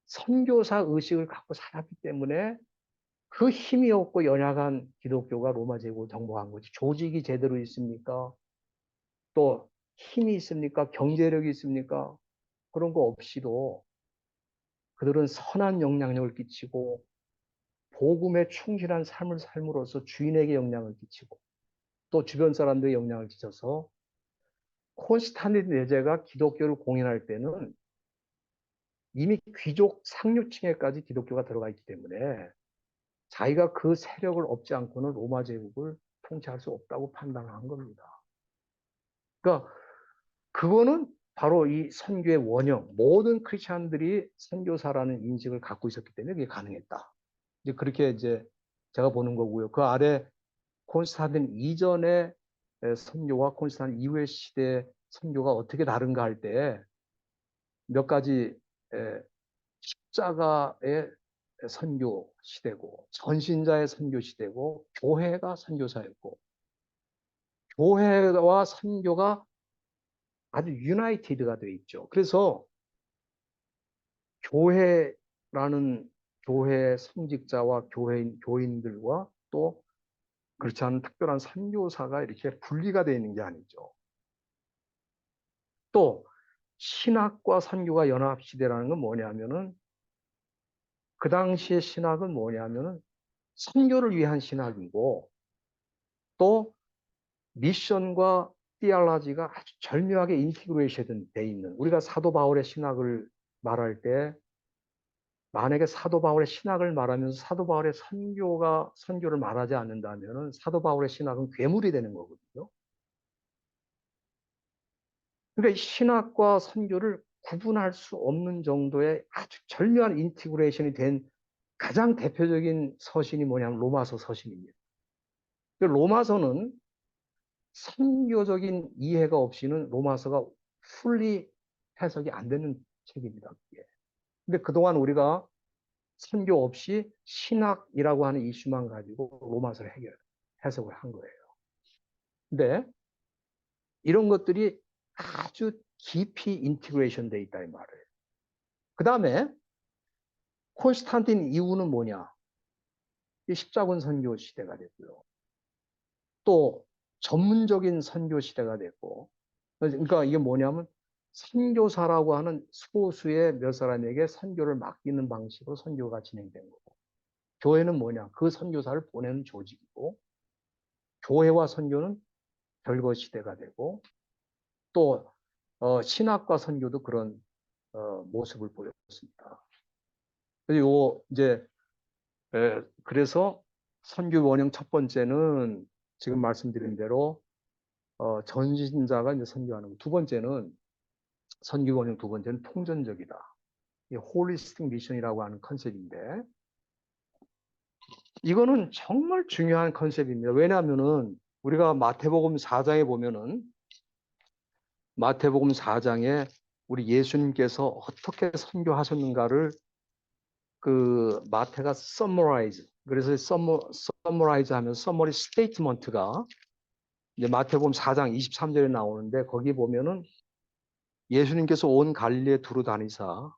선교사 의식을 갖고 살았기 때문에 그 힘이 없고 연약한 기독교가 로마 제국을 정복한 거지. 조직이 제대로 있습니까? 또 힘이 있습니까? 경제력이 있습니까? 그런 거 없이도 그들은 선한 영향력을 끼치고 복음에 충실한 삶을 삶으로써 주인에게 영향을 끼치고 또 주변 사람들의 영향을 끼쳐서 콘스탄틴 내제가 기독교를 공인할 때는 이미 귀족 상류층에까지 기독교가 들어가 있기 때문에 자기가 그 세력을 얻지 않고는 로마 제국을 통치할 수 없다고 판단한 겁니다. 그러니까 그거는 바로 이 선교의 원형, 모든 크리스천들이 선교사라는 인식을 갖고 있었기 때문에 그게 가능했다. 이제 그렇게 이제 제가 보는 거고요. 그 아래 콘스탄틴 이전의 선교와 콘스탄틴 이후의 시대 선교가 어떻게 다른가 할 때 몇 가지 십자가의 선교 시대고 전신자의 선교 시대고 교회가 선교사였고 교회와 선교가 아주 유나이티드가 되어 있죠. 그래서 교회라는 교회 성직자와 교인들과 또 그렇지 않은 특별한 선교사가 이렇게 분리가 되어 있는 게 아니죠. 또 신학과 선교가 연합시대라는 건 뭐냐면은 그 당시의 신학은 뭐냐면은 선교를 위한 신학이고 또 미션과 티알라지가 아주 절묘하게 인티그레이션 돼 있는 우리가 사도 바울의 신학을 말할 때 만약에 사도 바울의 신학을 말하면서 사도 바울의 선교를 말하지 않는다면은 사도 바울의 신학은 괴물이 되는 거거든요. 그러니까 신학과 선교를 구분할 수 없는 정도의 아주 절묘한 인티그레이션이 된 가장 대표적인 서신이 뭐냐면 로마서 서신입니다. 로마서는 선교적인 이해가 없이는 로마서가 풀리 해석이 안 되는 책입니다. 근데 그동안 우리가 선교 없이 신학이라고 하는 이슈만 가지고 로마서를 해석을 한 거예요. 근데 이런 것들이 아주 깊이 인티그레이션 돼 있다 이 말이에요. 그 다음에 콘스탄틴 이후는 뭐냐? 십자군 선교 시대가 됐고요. 또 전문적인 선교 시대가 됐고, 그러니까 이게 뭐냐면 선교사라고 하는 소수의 몇 사람에게 선교를 맡기는 방식으로 선교가 진행된 거고, 교회는 뭐냐? 그 선교사를 보내는 조직이고, 교회와 선교는 별거 시대가 되고, 또 신학과 선교도 그런 모습을 보였습니다. 그리고 이제 그래서 선교 원형 첫 번째는 지금 말씀드린 대로 전신자가 이제 선교하는 거. 두 번째는 선교 원형 두 번째는 통전적이다. 이 홀리스틱 미션이라고 하는 컨셉인데 이거는 정말 중요한 컨셉입니다. 왜냐하면은 우리가 마태복음 4장에 보면은 마태복음 4장에 우리 예수님께서 어떻게 선교하셨는가를 그 마태가 summarize 그래서 summarize 하면 summary statement가 이제 마태복음 4장 23절에 나오는데 거기 보면은 예수님께서 온 갈릴리에 두루 다니사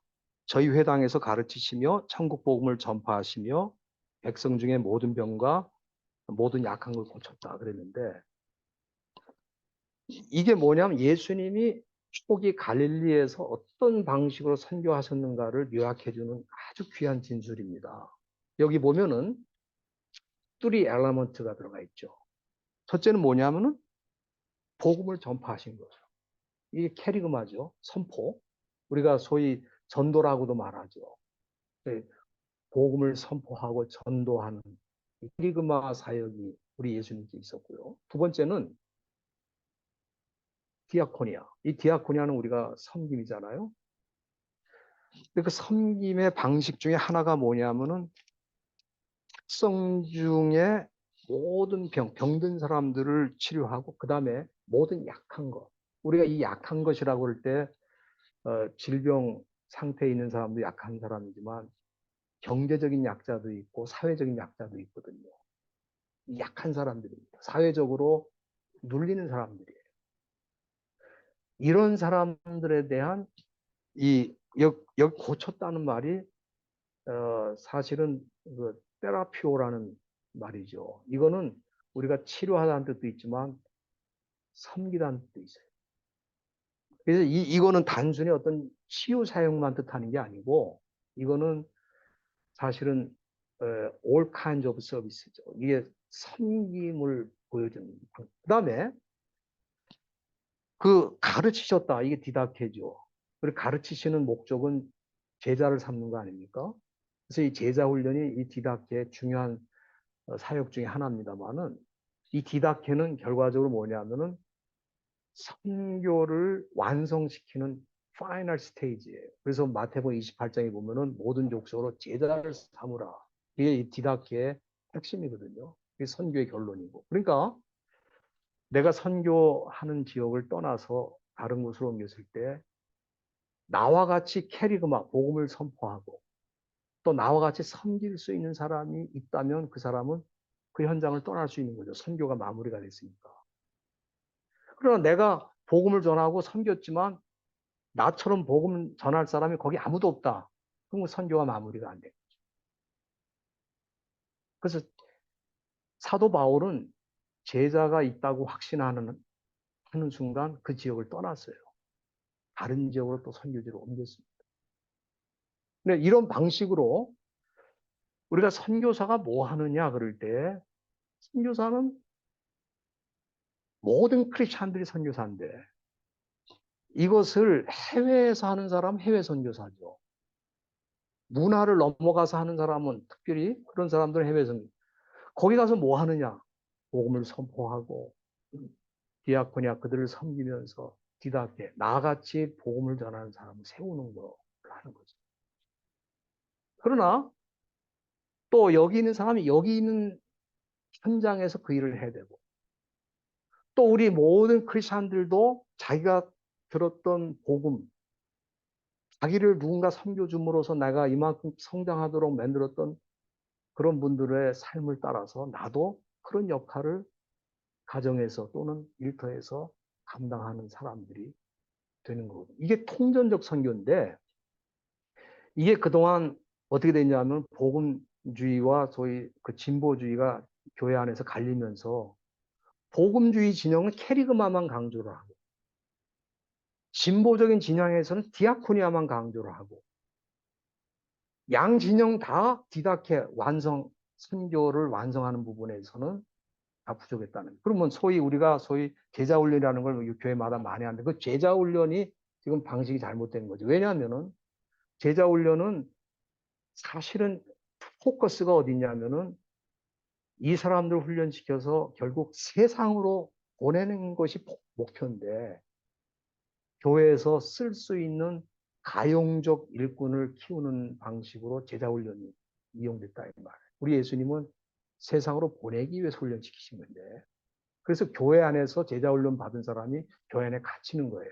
저희 회당에서 가르치시며 천국 복음을 전파하시며 백성 중에 모든 병과 모든 약한 걸 고쳤다 그랬는데 이게 뭐냐면 예수님이 초기 갈릴리에서 어떤 방식으로 선교하셨는가를 요약해주는 아주 귀한 진술입니다. 여기 보면은 3 엘리먼트가 들어가 있죠. 첫째는 뭐냐면은 복음을 전파하신 거죠. 이게 캐리그마죠. 선포. 우리가 소위 전도라고도 말하죠. 복음을 선포하고 전도하는 이 캐리그마 사역이 우리 예수님께 있었고요. 두 번째는 디아코니아. 이 디아코니아는 우리가 섬김이잖아요. 그 섬김의 방식 중에 하나가 뭐냐면은 특성 중에 모든 병든 사람들을 치료하고 그 다음에 모든 약한 것. 우리가 이 약한 것이라고 할 때 질병 상태에 있는 사람도 약한 사람이지만 경제적인 약자도 있고 사회적인 약자도 있거든요. 약한 사람들입니다. 사회적으로 눌리는 사람들이에요. 이런 사람들에 대한 여기 고쳤다는 말이 사실은 그 테라피오라는 말이죠. 이거는 우리가 치료하다는 뜻도 있지만 섬기다는 뜻도 있어요. 그래서 이거는 단순히 어떤 치유 사용만 뜻하는 게 아니고 이거는 사실은 all kinds of service죠. 이게 섬김을 보여주는. 그다음에 그 가르치셨다. 이게 디다케죠. 그리고 가르치시는 목적은 제자를 삼는 거 아닙니까? 그래서 이 제자 훈련이 이 디다케의 중요한 사역 중에 하나입니다만은 이 디다케는 결과적으로 뭐냐면은 선교를 완성시키는 파이널 스테이지예요. 그래서 마태복음 28장에 보면은 모든 족속으로 제자를 삼으라. 이게 이 디다케의 핵심이거든요. 이게 선교의 결론이고. 그러니까 내가 선교하는 지역을 떠나서 다른 곳으로 옮겼을 때 나와 같이 캐리그마 복음을 선포하고 또 나와 같이 섬길 수 있는 사람이 있다면 그 사람은 그 현장을 떠날 수 있는 거죠. 선교가 마무리가 됐으니까. 그러나 내가 복음을 전하고 섬겼지만 나처럼 복음 전할 사람이 거기 아무도 없다. 그럼 선교가 마무리가 안 돼. 그래서 사도 바울은 제자가 있다고 확신하는 하는 순간 그 지역을 떠났어요. 다른 지역으로 또 선교지로 옮겼습니다. 근데 이런 방식으로 우리가 선교사가 뭐 하느냐 그럴 때 선교사는 모든 크리스찬들이 선교사인데 이것을 해외에서 하는 사람은 해외 선교사죠. 문화를 넘어가서 하는 사람은 특별히 그런 사람들은 해외 선교. 거기 가서 뭐 하느냐? 복음을 선포하고 디아코니아 그들을 섬기면서 디다케 나같이 복음을 전하는 사람을 세우는 거 하는 거죠. 그러나 또 여기 있는 사람이 여기 있는 현장에서 그 일을 해야 되고 또 우리 모든 크리스천들도 자기가 들었던 복음, 자기를 누군가 섬겨줌으로써 내가 이만큼 성장하도록 만들었던 그런 분들의 삶을 따라서 나도 그런 역할을 가정에서 또는 일터에서 감당하는 사람들이 되는 거거든요. 이게 통전적 선교인데 이게 그동안 어떻게 됐냐면 복음주의와 소위 그 진보주의가 교회 안에서 갈리면서 복음주의 진영은 캐리그마만 강조를 하고 진보적인 진영에서는 디아코니아만 강조를 하고 양 진영 다 디다케 완성 선교를 완성하는 부분에서는 다 부족했다는. 그러면 소위 제자 훈련이라는 걸 교회마다 많이 하는데 그 제자 훈련이 지금 방식이 잘못된 거죠. 왜냐하면은 제자 훈련은 사실은 포커스가 어디냐면은 이 사람들 훈련시켜서 결국 세상으로 보내는 것이 목표인데 교회에서 쓸 수 있는 가용적 일꾼을 키우는 방식으로 제자훈련이 이용됐다 이 말이에요. 우리 예수님은 세상으로 보내기 위해서 훈련시키신 건데, 그래서 교회 안에서 제자훈련 받은 사람이 교회 안에 갇히는 거예요.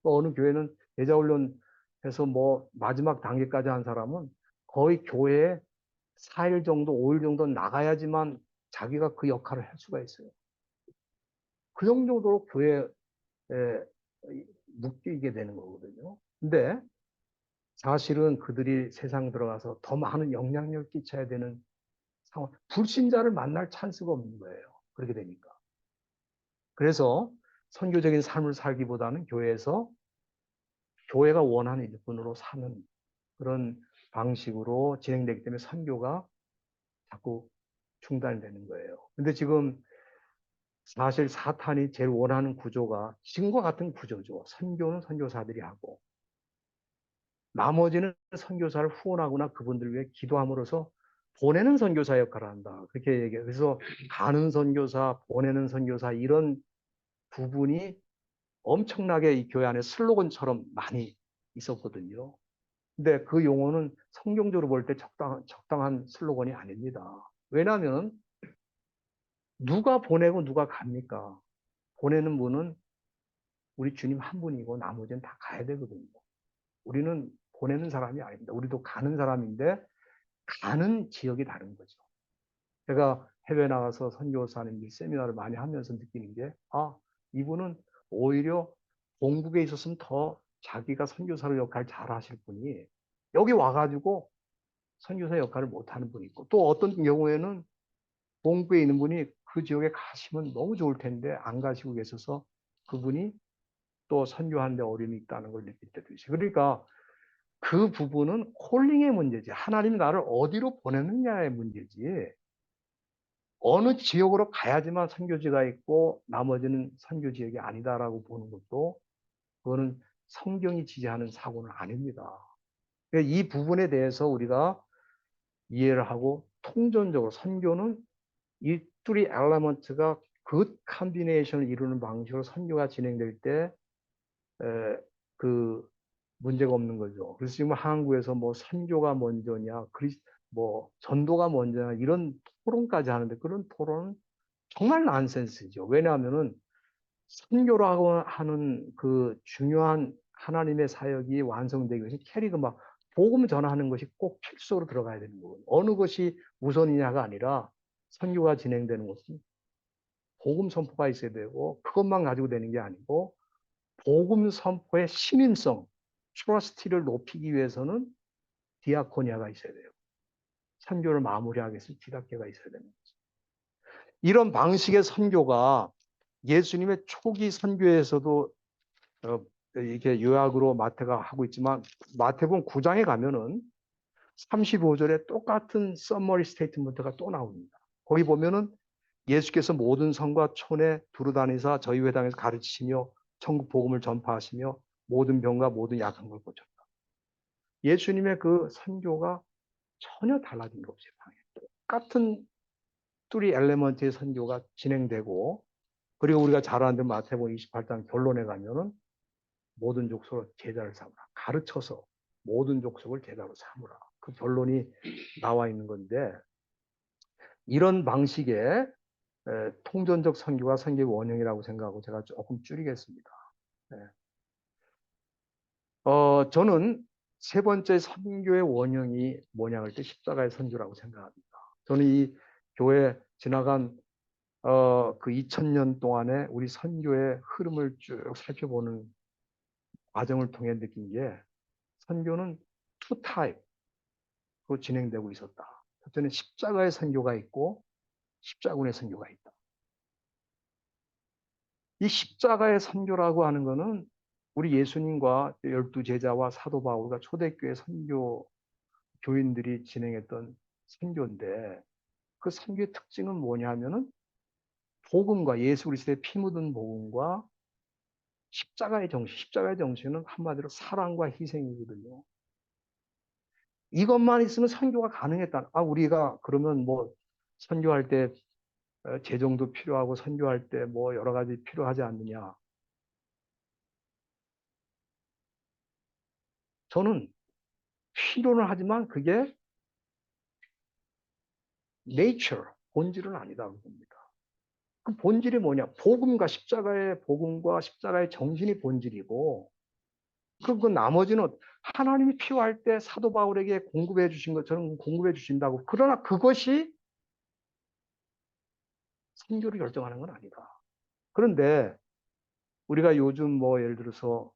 또 어느 교회는 제자훈련해서 뭐 마지막 단계까지 한 사람은 거의 교회에 4일 정도, 5일 정도 나가야지만 자기가 그 역할을 할 수가 있어요. 그 정도로 교회에 묶이게 되는 거거든요. 근데 사실은 그들이 세상 들어가서 더 많은 영향력을 끼쳐야 되는 상황, 불신자를 만날 찬스가 없는 거예요. 그렇게 되니까. 그래서 선교적인 삶을 살기보다는 교회에서 교회가 원하는 일꾼으로 사는 그런 방식으로 진행되기 때문에 선교가 자꾸 중단되는 거예요. 근데 지금 사실 사탄이 제일 원하는 구조가 지금과 같은 구조죠. 선교는 선교사들이 하고 나머지는 선교사를 후원하거나 그분들 위해 기도함으로써 보내는 선교사 역할을 한다. 그렇게 얘기해요. 그래서 가는 선교사, 보내는 선교사 이런 부분이 엄청나게 이 교회 안에 슬로건처럼 많이 있었거든요. 근데 그 용어는 성경적으로 볼 때 적당한 슬로건이 아닙니다. 왜냐하면 누가 보내고 누가 갑니까? 보내는 분은 우리 주님 한 분이고 나머지는 다 가야 되거든요. 우리는 보내는 사람이 아닙니다. 우리도 가는 사람인데 가는 지역이 다른 거죠. 제가 해외 나가서 선교사님 세미나를 많이 하면서 느끼는 게, 이분은 오히려 본국에 있었으면 더 자기가 선교사를 역할 잘 하실 분이 여기 와가지고 선교사 역할을 못하는 분이 있고, 또 어떤 경우에는 본국에 있는 분이 그 지역에 가시면 너무 좋을 텐데 안 가시고 계셔서 그분이 또 선교하는데 어려움이 있다는 걸 느낄 때도 있어요. 그러니까 그 부분은 콜링의 문제지. 하나님이 나를 어디로 보내느냐의 문제지. 어느 지역으로 가야지만 선교지가 있고 나머지는 선교 지역이 아니다라고 보는 것도 그거는 성경이 지지하는 사고는 아닙니다. 이 부분에 대해서 우리가 이해를 하고 통전적으로 선교는 이 뚜리 엘리먼트가 굿 컨비네이션을 이루는 방식으로 선교가 진행될 때 그 문제가 없는 거죠. 그래서 지금 한국에서 뭐 선교가 먼저냐, 뭐 전도가 먼저냐 이런 토론까지 하는데 그런 토론은 정말 난센스죠. 왜냐하면은 선교라고 하는 그 중요한 하나님의 사역이 완성되기 위해서 캐리그 막 복음 전하는 것이 꼭 필수로 들어가야 되는 거예요. 어느 것이 우선이냐가 아니라 선교가 진행되는 것은 복음 선포가 있어야 되고 그것만 가지고 되는 게 아니고 복음 선포의 신임성, 트러스티를 높이기 위해서는 디아코니아가 있어야 돼요. 선교를 마무리하기 위해서 디다케가 있어야 됩니다. 이런 방식의 선교가 예수님의 초기 선교에서도 이렇게 요약으로 마태가 하고 있지만 마태복음 9장에 가면은 35절에 똑같은 서머리 스테이트먼트가 또 나옵니다. 거기 보면은 예수께서 모든 성과 촌에 두루다니사 저희 회당에서 가르치시며 천국 복음을 전파하시며 모든 병과 모든 약한 걸 고쳤다. 예수님의 그 선교가 전혀 달라진 게 없어요. 똑같은 뚜리 엘레먼트의 선교가 진행되고 그리고 우리가 잘 아는 마태복음 28장 결론에 가면은 모든 족속을 제자를 삼으라. 가르쳐서 모든 족속을 제자로 삼으라. 그 결론이 나와 있는 건데 이런 방식의 통전적 선교가 선교의 원형이라고 생각하고 제가 조금 줄이겠습니다. 네. 저는 세 번째 선교의 원형이 뭐냐 할 때 십자가의 선교라고 생각합니다. 저는 이 교회 지나간 그 2000년 동안에 우리 선교의 흐름을 쭉 살펴보는 과정을 통해 느낀 게 선교는 투 타입으로 진행되고 있었다. 첫째는 십자가의 선교가 있고 십자군의 선교가 있다. 이 십자가의 선교라고 하는 것은 우리 예수님과 12제자와 사도 바울과 초대교회 선교 교인들이 진행했던 선교인데 그 선교의 특징은 뭐냐 하면은 복음과 예수 그리스도의 피 묻은 복음과 십자가의 정신은 한마디로 사랑과 희생이거든요. 이것만 있으면 선교가 가능했다. 우리가 그러면 뭐 선교할 때 재정도 필요하고 선교할 때 뭐 여러 가지 필요하지 않느냐. 저는 필요는 하지만 그게 nature, 본질은 아니다고 봅니다. 그 본질이 뭐냐? 복음과 십자가의 정신이 본질이고, 그 나머지는 하나님이 필요할 때 사도 바울에게 공급해 주신 것처럼 공급해 주신다고. 그러나 그것이 선교를 결정하는 건 아니다. 그런데 우리가 요즘 뭐 예를 들어서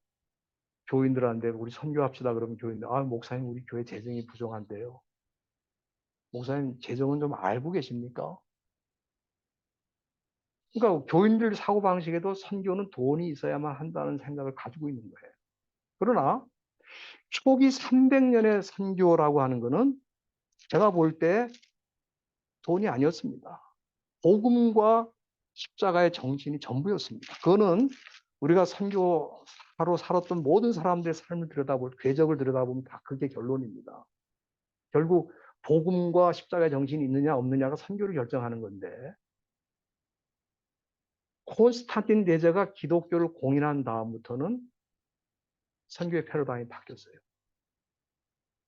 교인들한테 우리 선교합시다 그러면 교인들, 아, 목사님 우리 교회 재정이 부족한데요. 목사님 재정은 좀 알고 계십니까? 그러니까 교인들 사고방식에도 선교는 돈이 있어야만 한다는 생각을 가지고 있는 거예요. 그러나 초기 300년의 선교라고 하는 것은 제가 볼 때 돈이 아니었습니다. 복음과 십자가의 정신이 전부였습니다. 그거는 우리가 선교사로 살았던 모든 사람들의 삶을 궤적을 들여다보면 다 그게 결론입니다. 결국 복음과 십자가의 정신이 있느냐 없느냐가 선교를 결정하는 건데, 콘스탄틴 대제가 기독교를 공인한 다음부터는 선교의 패러다임이 바뀌었어요.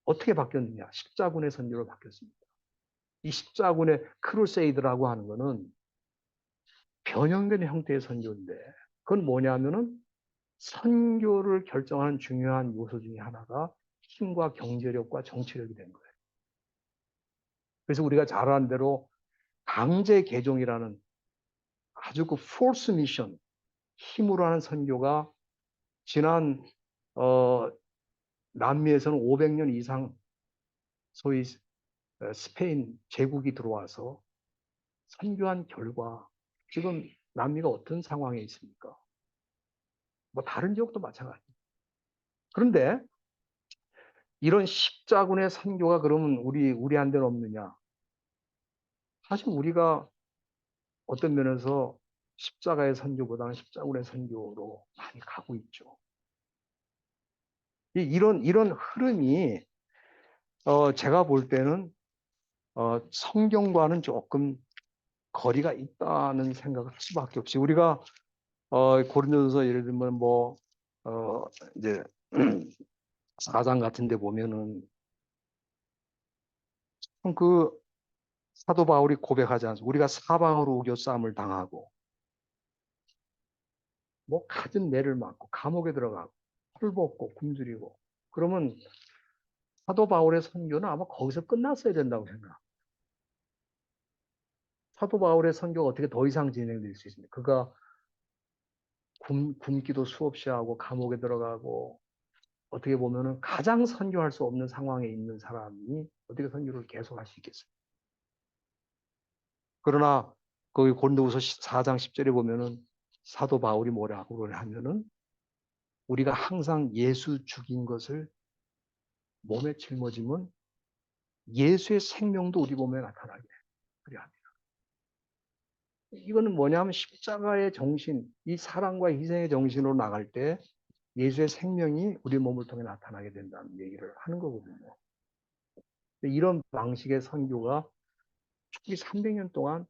어떻게 바뀌었느냐? 십자군의 선교로 바뀌었습니다. 이 십자군의 크루세이드라고 하는 것은 변형된 형태의 선교인데, 그건 뭐냐면은 선교를 결정하는 중요한 요소 중에 하나가 힘과 경제력과 정치력이 된 거예요. 그래서 우리가 잘 아는 대로 강제 개종이라는 아주 그 포스 미션, 힘으로 하는 선교가 지난 남미에서는 500년 이상 소위 스페인 제국이 들어와서 선교한 결과 지금 남미가 어떤 상황에 있습니까? 뭐 다른 지역도 마찬가지입니다. 그런데 이런 십자군의 선교가 그러면 우리한테는 없느냐? 사실 우리가 어떤 면에서 십자가의 선교보다는 십자군의 선교로 많이 가고 있죠. 이런 흐름이 제가 볼 때는 성경과는 조금 거리가 있다는 생각을 할 수밖에 없이, 우리가 고린도전서 예를 들면 뭐 이제 4장 같은 데 보면은 그 사도 바울이 고백하지 않습니까? 우리가 사방으로 우겨싸움을 당하고 뭐 갖은 매를 맞고 감옥에 들어가고 헐벗고 굶주리고, 그러면 사도 바울의 선교는 아마 거기서 끝났어야 된다고 생각합니다. 사도 바울의 선교가 어떻게 더 이상 진행될 수 있습니까? 그가 굶기도 수없이 하고 감옥에 들어가고, 어떻게 보면은 가장 선교할 수 없는 상황에 있는 사람이 어떻게 선교를 계속할 수 있겠어요? 그러나 거기 고린도후서 4장 10절에 보면은 사도 바울이 뭐라고 하면은 우리가 항상 예수 죽인 것을 몸에 짊어지면 예수의 생명도 우리 몸에 나타나게 그려 합니다. 이거는 뭐냐면 십자가의 정신, 이 사랑과 희생의 정신으로 나갈 때 예수의 생명이 우리 몸을 통해 나타나게 된다는 얘기를 하는 거거든요. 이런 방식의 선교가 초기 300년 동안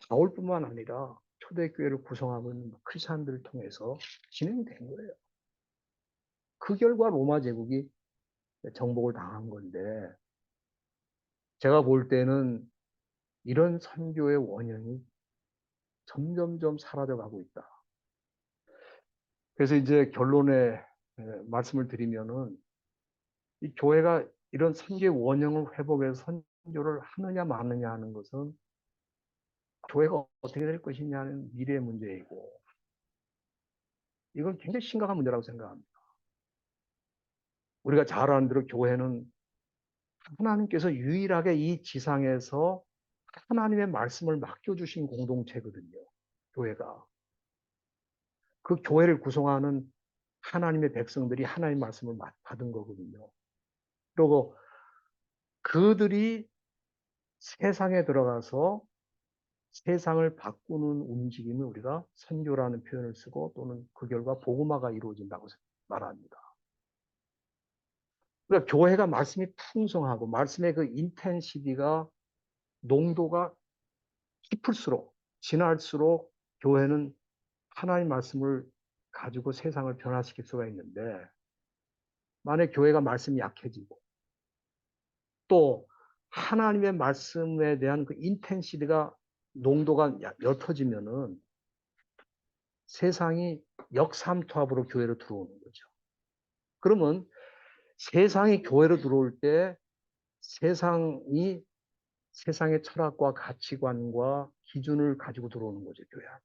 바울뿐만 아니라 초대교회를 구성하고 있는 크리스천들을 통해서 진행된 거예요. 그 결과 로마 제국이 정복을 당한 건데, 제가 볼 때는 이런 선교의 원형이 점점점 사라져가고 있다. 그래서 이제 결론에 말씀을 드리면은 이 교회가 이런 선교의 원형을 회복해서 선교를 하느냐 마느냐 하는 것은 교회가 어떻게 될 것이냐는 미래의 문제이고, 이건 굉장히 심각한 문제라고 생각합니다. 우리가 잘 아는 대로 교회는 하나님께서 유일하게 이 지상에서 하나님의 말씀을 맡겨주신 공동체거든요. 교회가. 그 교회를 구성하는 하나님의 백성들이 하나님의 말씀을 받은 거거든요. 그리고 그들이 세상에 들어가서 세상을 바꾸는 움직임을 우리가 선교라는 표현을 쓰고, 또는 그 결과 복음화가 이루어진다고 말합니다. 그러니까 교회가 말씀이 풍성하고 말씀의 그 인텐시티가, 농도가 깊을수록 지날수록 교회는 하나님 말씀을 가지고 세상을 변화시킬 수가 있는데, 만약 교회가 말씀이 약해지고 또 하나님의 말씀에 대한 그 인텐시티가 농도가 옅어지면은 세상이 역삼투압으로 교회로 들어오는 거죠. 그러면 세상이 교회로 들어올 때 세상이 세상의 철학과 가치관과 기준을 가지고 들어오는 거죠, 교회 안으로.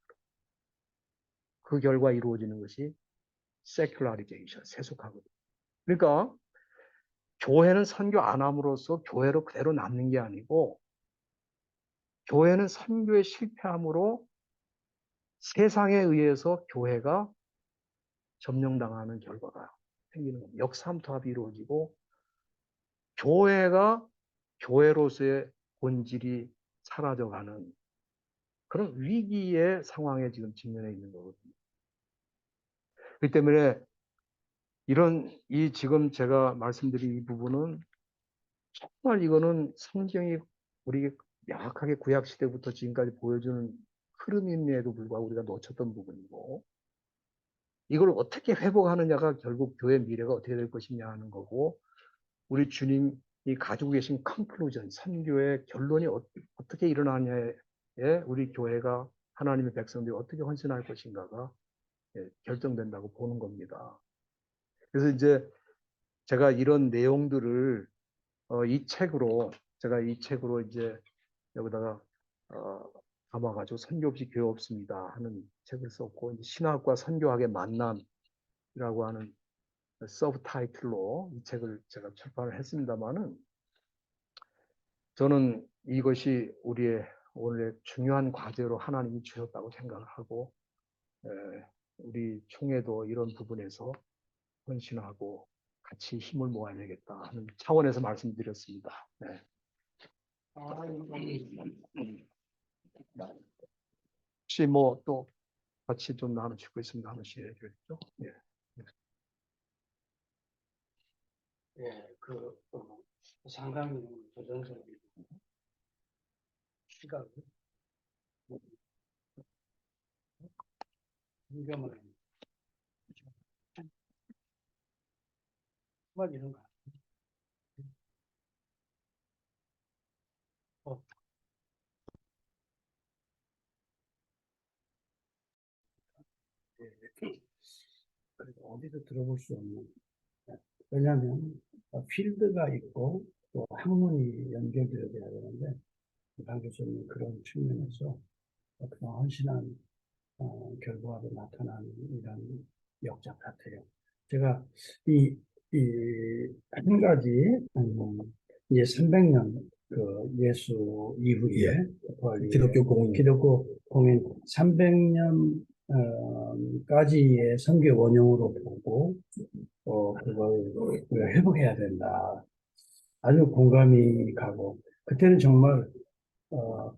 그 결과 이루어지는 것이 세큘라리제이션, 세속화거든요. 그러니까 교회는 선교 안 함으로써 교회로 그대로 남는 게 아니고 교회는 선교에 실패함으로 세상에 의해서 교회가 점령당하는 결과가 생기는 겁니다. 역삼투압이 이루어지고 교회가 교회로서의 본질이 사라져가는 그런 위기의 상황에 지금 직면해 있는 거거든요. 그렇기 때문에 이 지금 제가 말씀드린 이 부분은 정말 이거는 성경이 우리 명확하게 구약 시대부터 지금까지 보여주는 흐름임에도 불구하고 우리가 놓쳤던 부분이고 이걸 어떻게 회복하느냐가 결국 교회 미래가 어떻게 될 것이냐 하는 거고 우리 주님이 가지고 계신 컨클루전, 선교의 결론이 어떻게 일어나냐에 우리 교회가 하나님의 백성들이 어떻게 헌신할 것인가가 결정된다고 보는 겁니다. 그래서 이제 제가 이런 내용들을 제가 이 책으로 이제 여기다가 담아가지고 선교 없이 교회 없습니다 하는 책을 썼고 이제 신학과 선교학의 만남이라고 하는 서브 타이틀로 이 책을 제가 출판을 했습니다만은 저는 이것이 우리의 오늘의 중요한 과제로 하나님이 주셨다고 생각을 하고 우리 총회도 이런 부분에서 헌신하고 같이 힘을 모아야 되겠다 하는 차원에서 말씀드렸습니다. 네. 혹시 뭐 또 같이 좀 나누실 거 있으면 나누셔야 되겠죠? 예. 예, 상당히 도전적인 시각을 성경을 정말 이런 거 어, 어디서 들어볼 수 없는. 왜냐하면 필드가 있고 또 학문이 연결되어야 되는데 강 교수님 그런 측면에서 그런 헌신한 결과로 나타나는 이런 역작 같아요. 제가 한 가지 이제 300년 그 예수 이후에 기독교 공인 300년까지의 선교 원형으로 보고 그걸 회복해야 된다. 아주 공감이 가고 그때는 정말 어,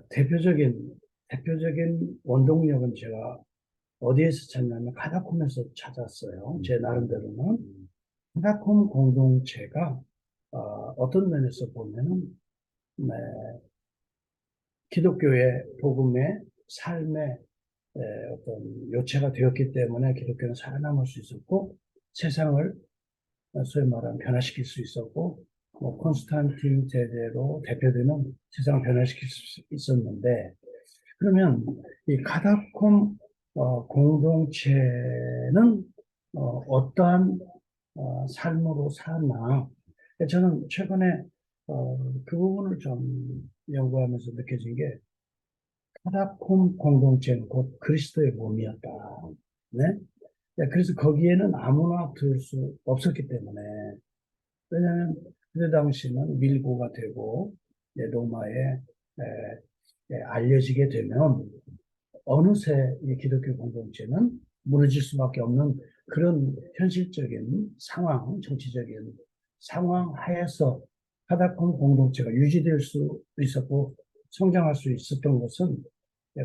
대표적인 원동력은 제가 어디에서 찾냐면 카다콤에서 찾았어요. 제 나름대로는 카다콤 공동체가 어떤 면에서 보면은 네, 기독교의 복음의 삶의 어떤 요체가 되었기 때문에 기독교는 살아남을 수 있었고 세상을 소위 말하면 변화시킬 수 있었고 뭐 콘스탄틴 제대로 대표되는 세상을 변화시킬 수 있었는데 그러면 이 카다콤 공동체는 어떠한 삶으로 살았나? 저는 최근에 그 부분을 좀 연구하면서 느껴진 게 카다콤 공동체는 곧 그리스도의 몸이었다. 네? 그래서 거기에는 아무나 들 수 없었기 때문에 왜냐하면 그때 당시는 밀고가 되고 로마에 알려지게 되면 어느새 이 기독교 공동체는 무너질 수밖에 없는 그런 현실적인 상황, 정치적인 상황 하에서 카다콤 공동체가 유지될 수 있었고 성장할 수 있었던 것은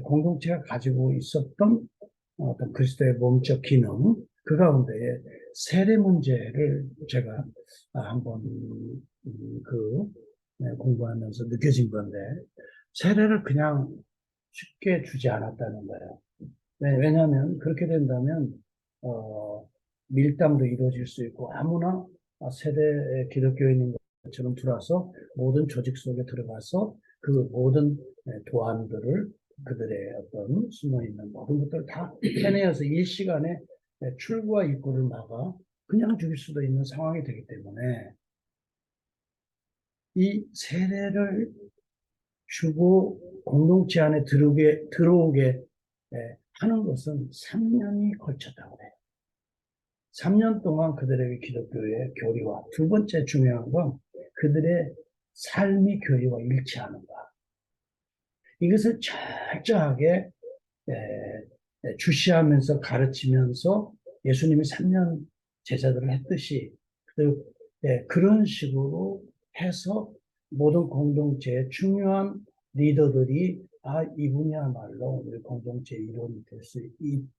공동체가 가지고 있었던 어떤 그리스도의 몸적 기능, 그 가운데에 세례 문제를 제가 한번 공부하면서 느껴진 건데 세례를 그냥 쉽게 주지 않았다는 거예요. 왜냐하면 그렇게 된다면 밀당도 이루어질 수 있고 아무나 세대 기독교인인 것처럼 들어와서 모든 조직 속에 들어가서 그 모든 도안들을 그들의 어떤 숨어있는 모든 것들을 다 해내어서 일시간에 출구와 입구를 막아 그냥 죽일 수도 있는 상황이 되기 때문에 이 세례를 주고 공동체 안에 들어오게 하는 것은 3년이 걸쳤다고 해요. 3년 동안 그들에게 기독교의 교리와 두 번째 중요한 건 그들의 삶의 교리와 일치하는가. 이것을 철저하게 주시하면서 가르치면서 예수님이 3년 제자들을 했듯이 그런 식으로 해서 모든 공동체의 중요한 리더들이 이분이야말로 우리 공동체의 일원이 될 수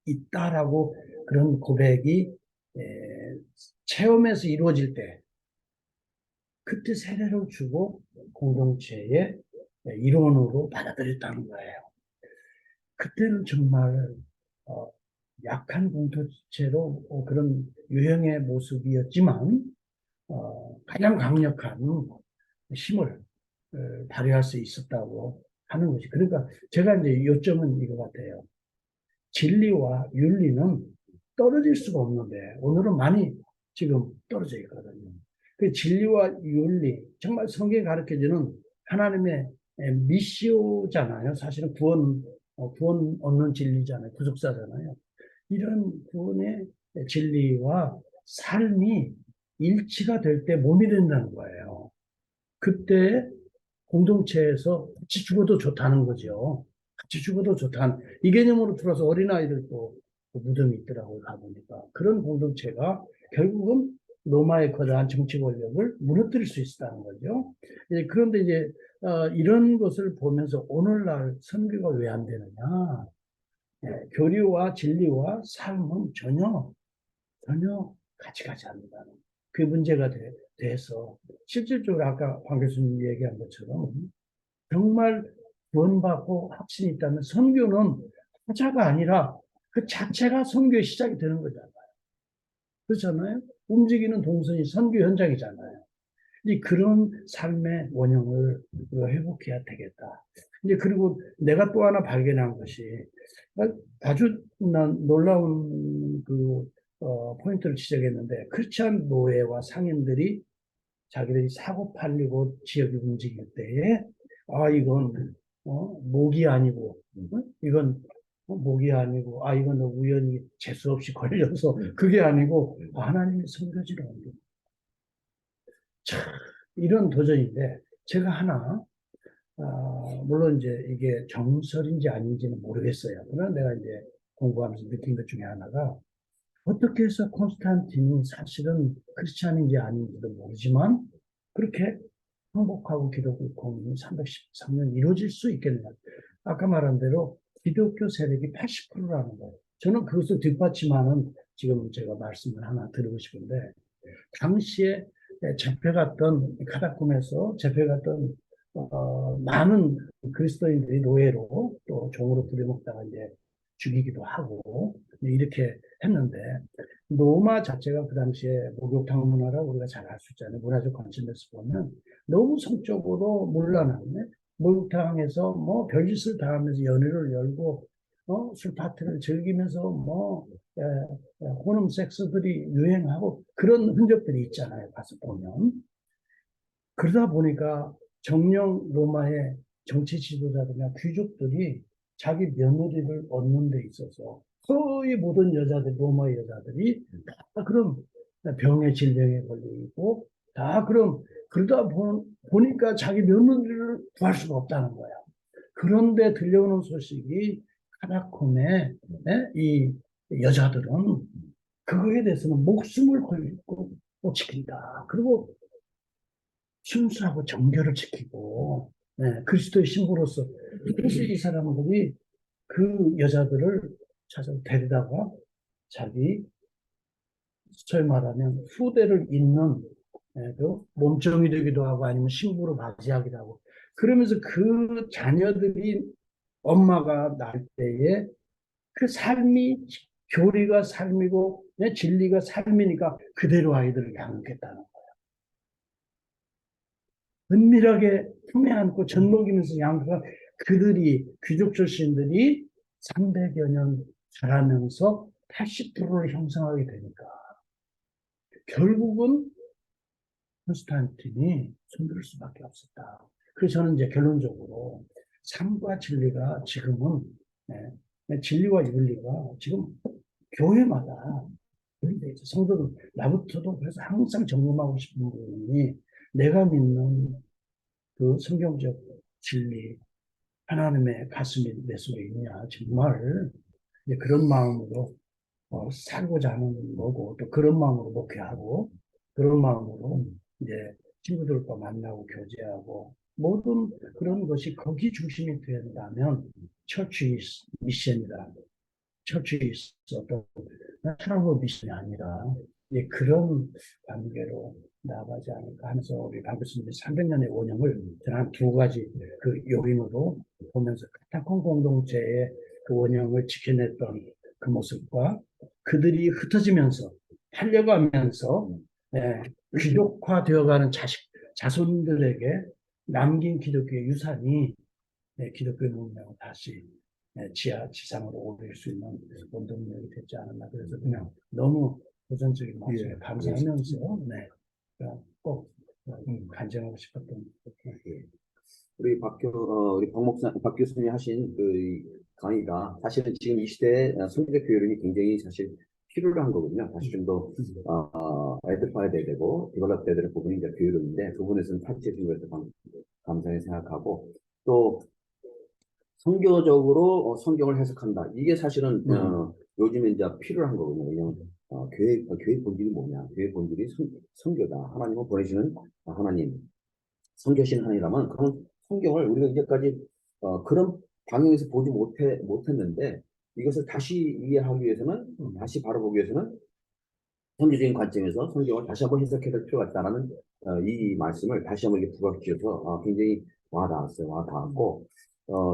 있다라고 그런 고백이 체험에서 이루어질 때 그때 세례를 주고 공동체의 일원으로 받아들였다는 거예요. 그때는 정말 약한 공동체로 그런 유형의 모습이었지만 가장 강력한 힘을 발휘할 수 있었다고 하는 것이. 그러니까 제가 이제 요점은 이거 같아요. 진리와 윤리는 떨어질 수가 없는데 오늘은 많이 지금 떨어져 있거든요. 그 진리와 윤리, 정말 성경이 가르쳐주는 하나님의 미시오잖아요. 사실은 구원 얻는 진리잖아요. 구속사잖아요. 이런 구원의 진리와 삶이 일치가 될 때 몸이 된다는 거예요. 그때 공동체에서 같이 죽어도 좋다는 거죠. 같이 죽어도 좋다는 이 개념으로 들어서 어린아이들도 무덤이 있더라고요. 가보니까. 그런 공동체가 결국은 로마의 거대한 정치 권력을 무너뜨릴 수 있다는 거죠. 그런데 이제 이런 것을 보면서 오늘날 선교가 왜 안 되느냐. 교리와 진리와 삶은 전혀 같이 가지 않는다는 그 문제가 돼서 실질적으로 아까 황 교수님 얘기한 것처럼 정말 구원받고 확신이 있다면 선교는 하자가 아니라 그 자체가 선교의 시작이 되는 거잖아요. 그렇잖아요? 움직이는 동선이 선교 현장이잖아요. 그런 삶의 원형을 회복해야 되겠다. 이제 그리고 내가 또 하나 발견한 것이 아주 놀라운 포인트를 지적했는데 크리스찬 노예와 상인들이 자기들이 사고 팔리고 지역이 움직일 때에 이건 목이 아니고 이건 목이 아니고 이건 우연히 재수 없이 걸려서 그게 아니고 하나님의 선교지로 옮겨. 참 이런 도전인데 제가 하나 물론 이제 이게 정설인지 아닌지는 모르겠어요. 그러나 내가 이제 공부하면서 느낀 것 중에 하나가 어떻게 해서 콘스탄틴이 사실은 크리스찬인지 아닌지도 모르지만 그렇게 행복하고 기독교 공인이 313년 이루어질 수 있겠느냐. 아까 말한 대로 기독교 세력이 80%라는 거예요. 저는 그것을 뒷받침하는 지금 제가 말씀을 하나 드리고 싶은데 당시에 잡혀갔던 카타콤에서 잡혀갔던 많은 그리스도인들이 노예로 또 종으로 부려먹다가 이제 죽이기도 하고 이렇게 했는데 로마 자체가 그 당시에 목욕탕 문화라고 우리가 잘 알 수 있잖아요. 문화적 관점에서 보면 너무 성적으로 문란하네. 목욕탕에서 뭐 별짓을 다 하면서 연애를 열고 술 파티를 즐기면서 호름 섹스들이 유행하고 그런 흔적들이 있잖아요. 가서 보면. 그러다 보니까 정령 로마의 정치 지도자들이나 귀족들이 자기 며느리를 얻는 데 있어서 거의 모든 여자들, 로마 여자들이 다 그런 병에 질병에 걸리고 다 그러다 보니까 자기 며느리를 구할 수가 없다는 거야. 그런데 들려오는 소식이 카타콤의 이 여자들은 그거에 대해서는 목숨을 걸고 지킨다. 그리고 순수하고 정결을 지키고 그리스도의 신부로서 그래서 이 사람들이 그 여자들을 찾아 데리다가 자기 소위 말하면 후대를 잇는 그 몸종이 되기도 하고 아니면 신부로 맞이하기도 하고 그러면서 그 자녀들이 엄마가 날 때에 그 삶이 교리가 삶이고 내 진리가 삶이니까 그대로 아이들을 양육했다는 거예요. 은밀하게 품에 안고 젖먹이면서 양육한 그들이 귀족 출신들이 300여 년 자라면서 80%를 형성하게 되니까 결국은 콘스탄틴이 손들을 수밖에 없었다. 그래서 저는 이제 결론적으로 삶과 진리가 지금은 진리와 윤리가 지금 교회마다 분리돼 있죠. 성도들 나부터도 그래서 항상 점검하고 싶은 부분이 내가 믿는 그 성경적 진리 하나님의 가슴이 내 속에 있냐 정말 이제 그런 마음으로 살고자 하는 거고 또 그런 마음으로 목회하고 그런 마음으로 이제 친구들과 만나고 교제하고 모든 그런 것이 거기 중심이 된다면 처치 미션이다. 처치 있어도 트러블 미션이 아니라 이제 그런 관계로 나아가지 않을까 하면서 우리 박 교수님의 300년의 원형을 저는 한 두 가지 그 요인으로 보면서 카타콤 공동체의 그 원형을 지켜냈던 그 모습과 그들이 흩어지면서 팔려가면서 귀족화되어가는 자손들에게 남긴 기독교의 유산이 기독교 문명을 다시 지상으로 올릴 수 있는 원동력이 되지 않았나. 그래서 그냥 너무 도전적인 말씀에 감사하면서 꼭 간증하고 싶었던 우리 우리 박 교수님이 하신 그 강의가 사실은 지금 이 시대에 성경적 교육이 굉장히 사실 필요한 거거든요. 다시 좀 더 에듀파이 돼야 되고 디벨롭 돼야 되는 부분이 이제 교육인데 그 부분에서는 타치해 준 것에 감사히 생각하고 또 성교적으로 성경을 해석한다. 이게 사실은 요즘에 이제 필요한 거거든요. 왜냐면 교회 본질이 뭐냐? 교회 본질이 성교다. 하나님을 보내시는 하나님, 성교신 하나님이라면 그런 성경을 우리가 이제까지 그런 방향에서 보지 못했는데 이것을 다시 이해하기 위해서는 다시 바라보기 위해서는 성경적인 관점에서 성경을 다시 한번 해석해야 될 필요가 있다는 이 말씀을 다시 한번 이렇게 부각시켜서 굉장히 와닿았어요. 와닿았고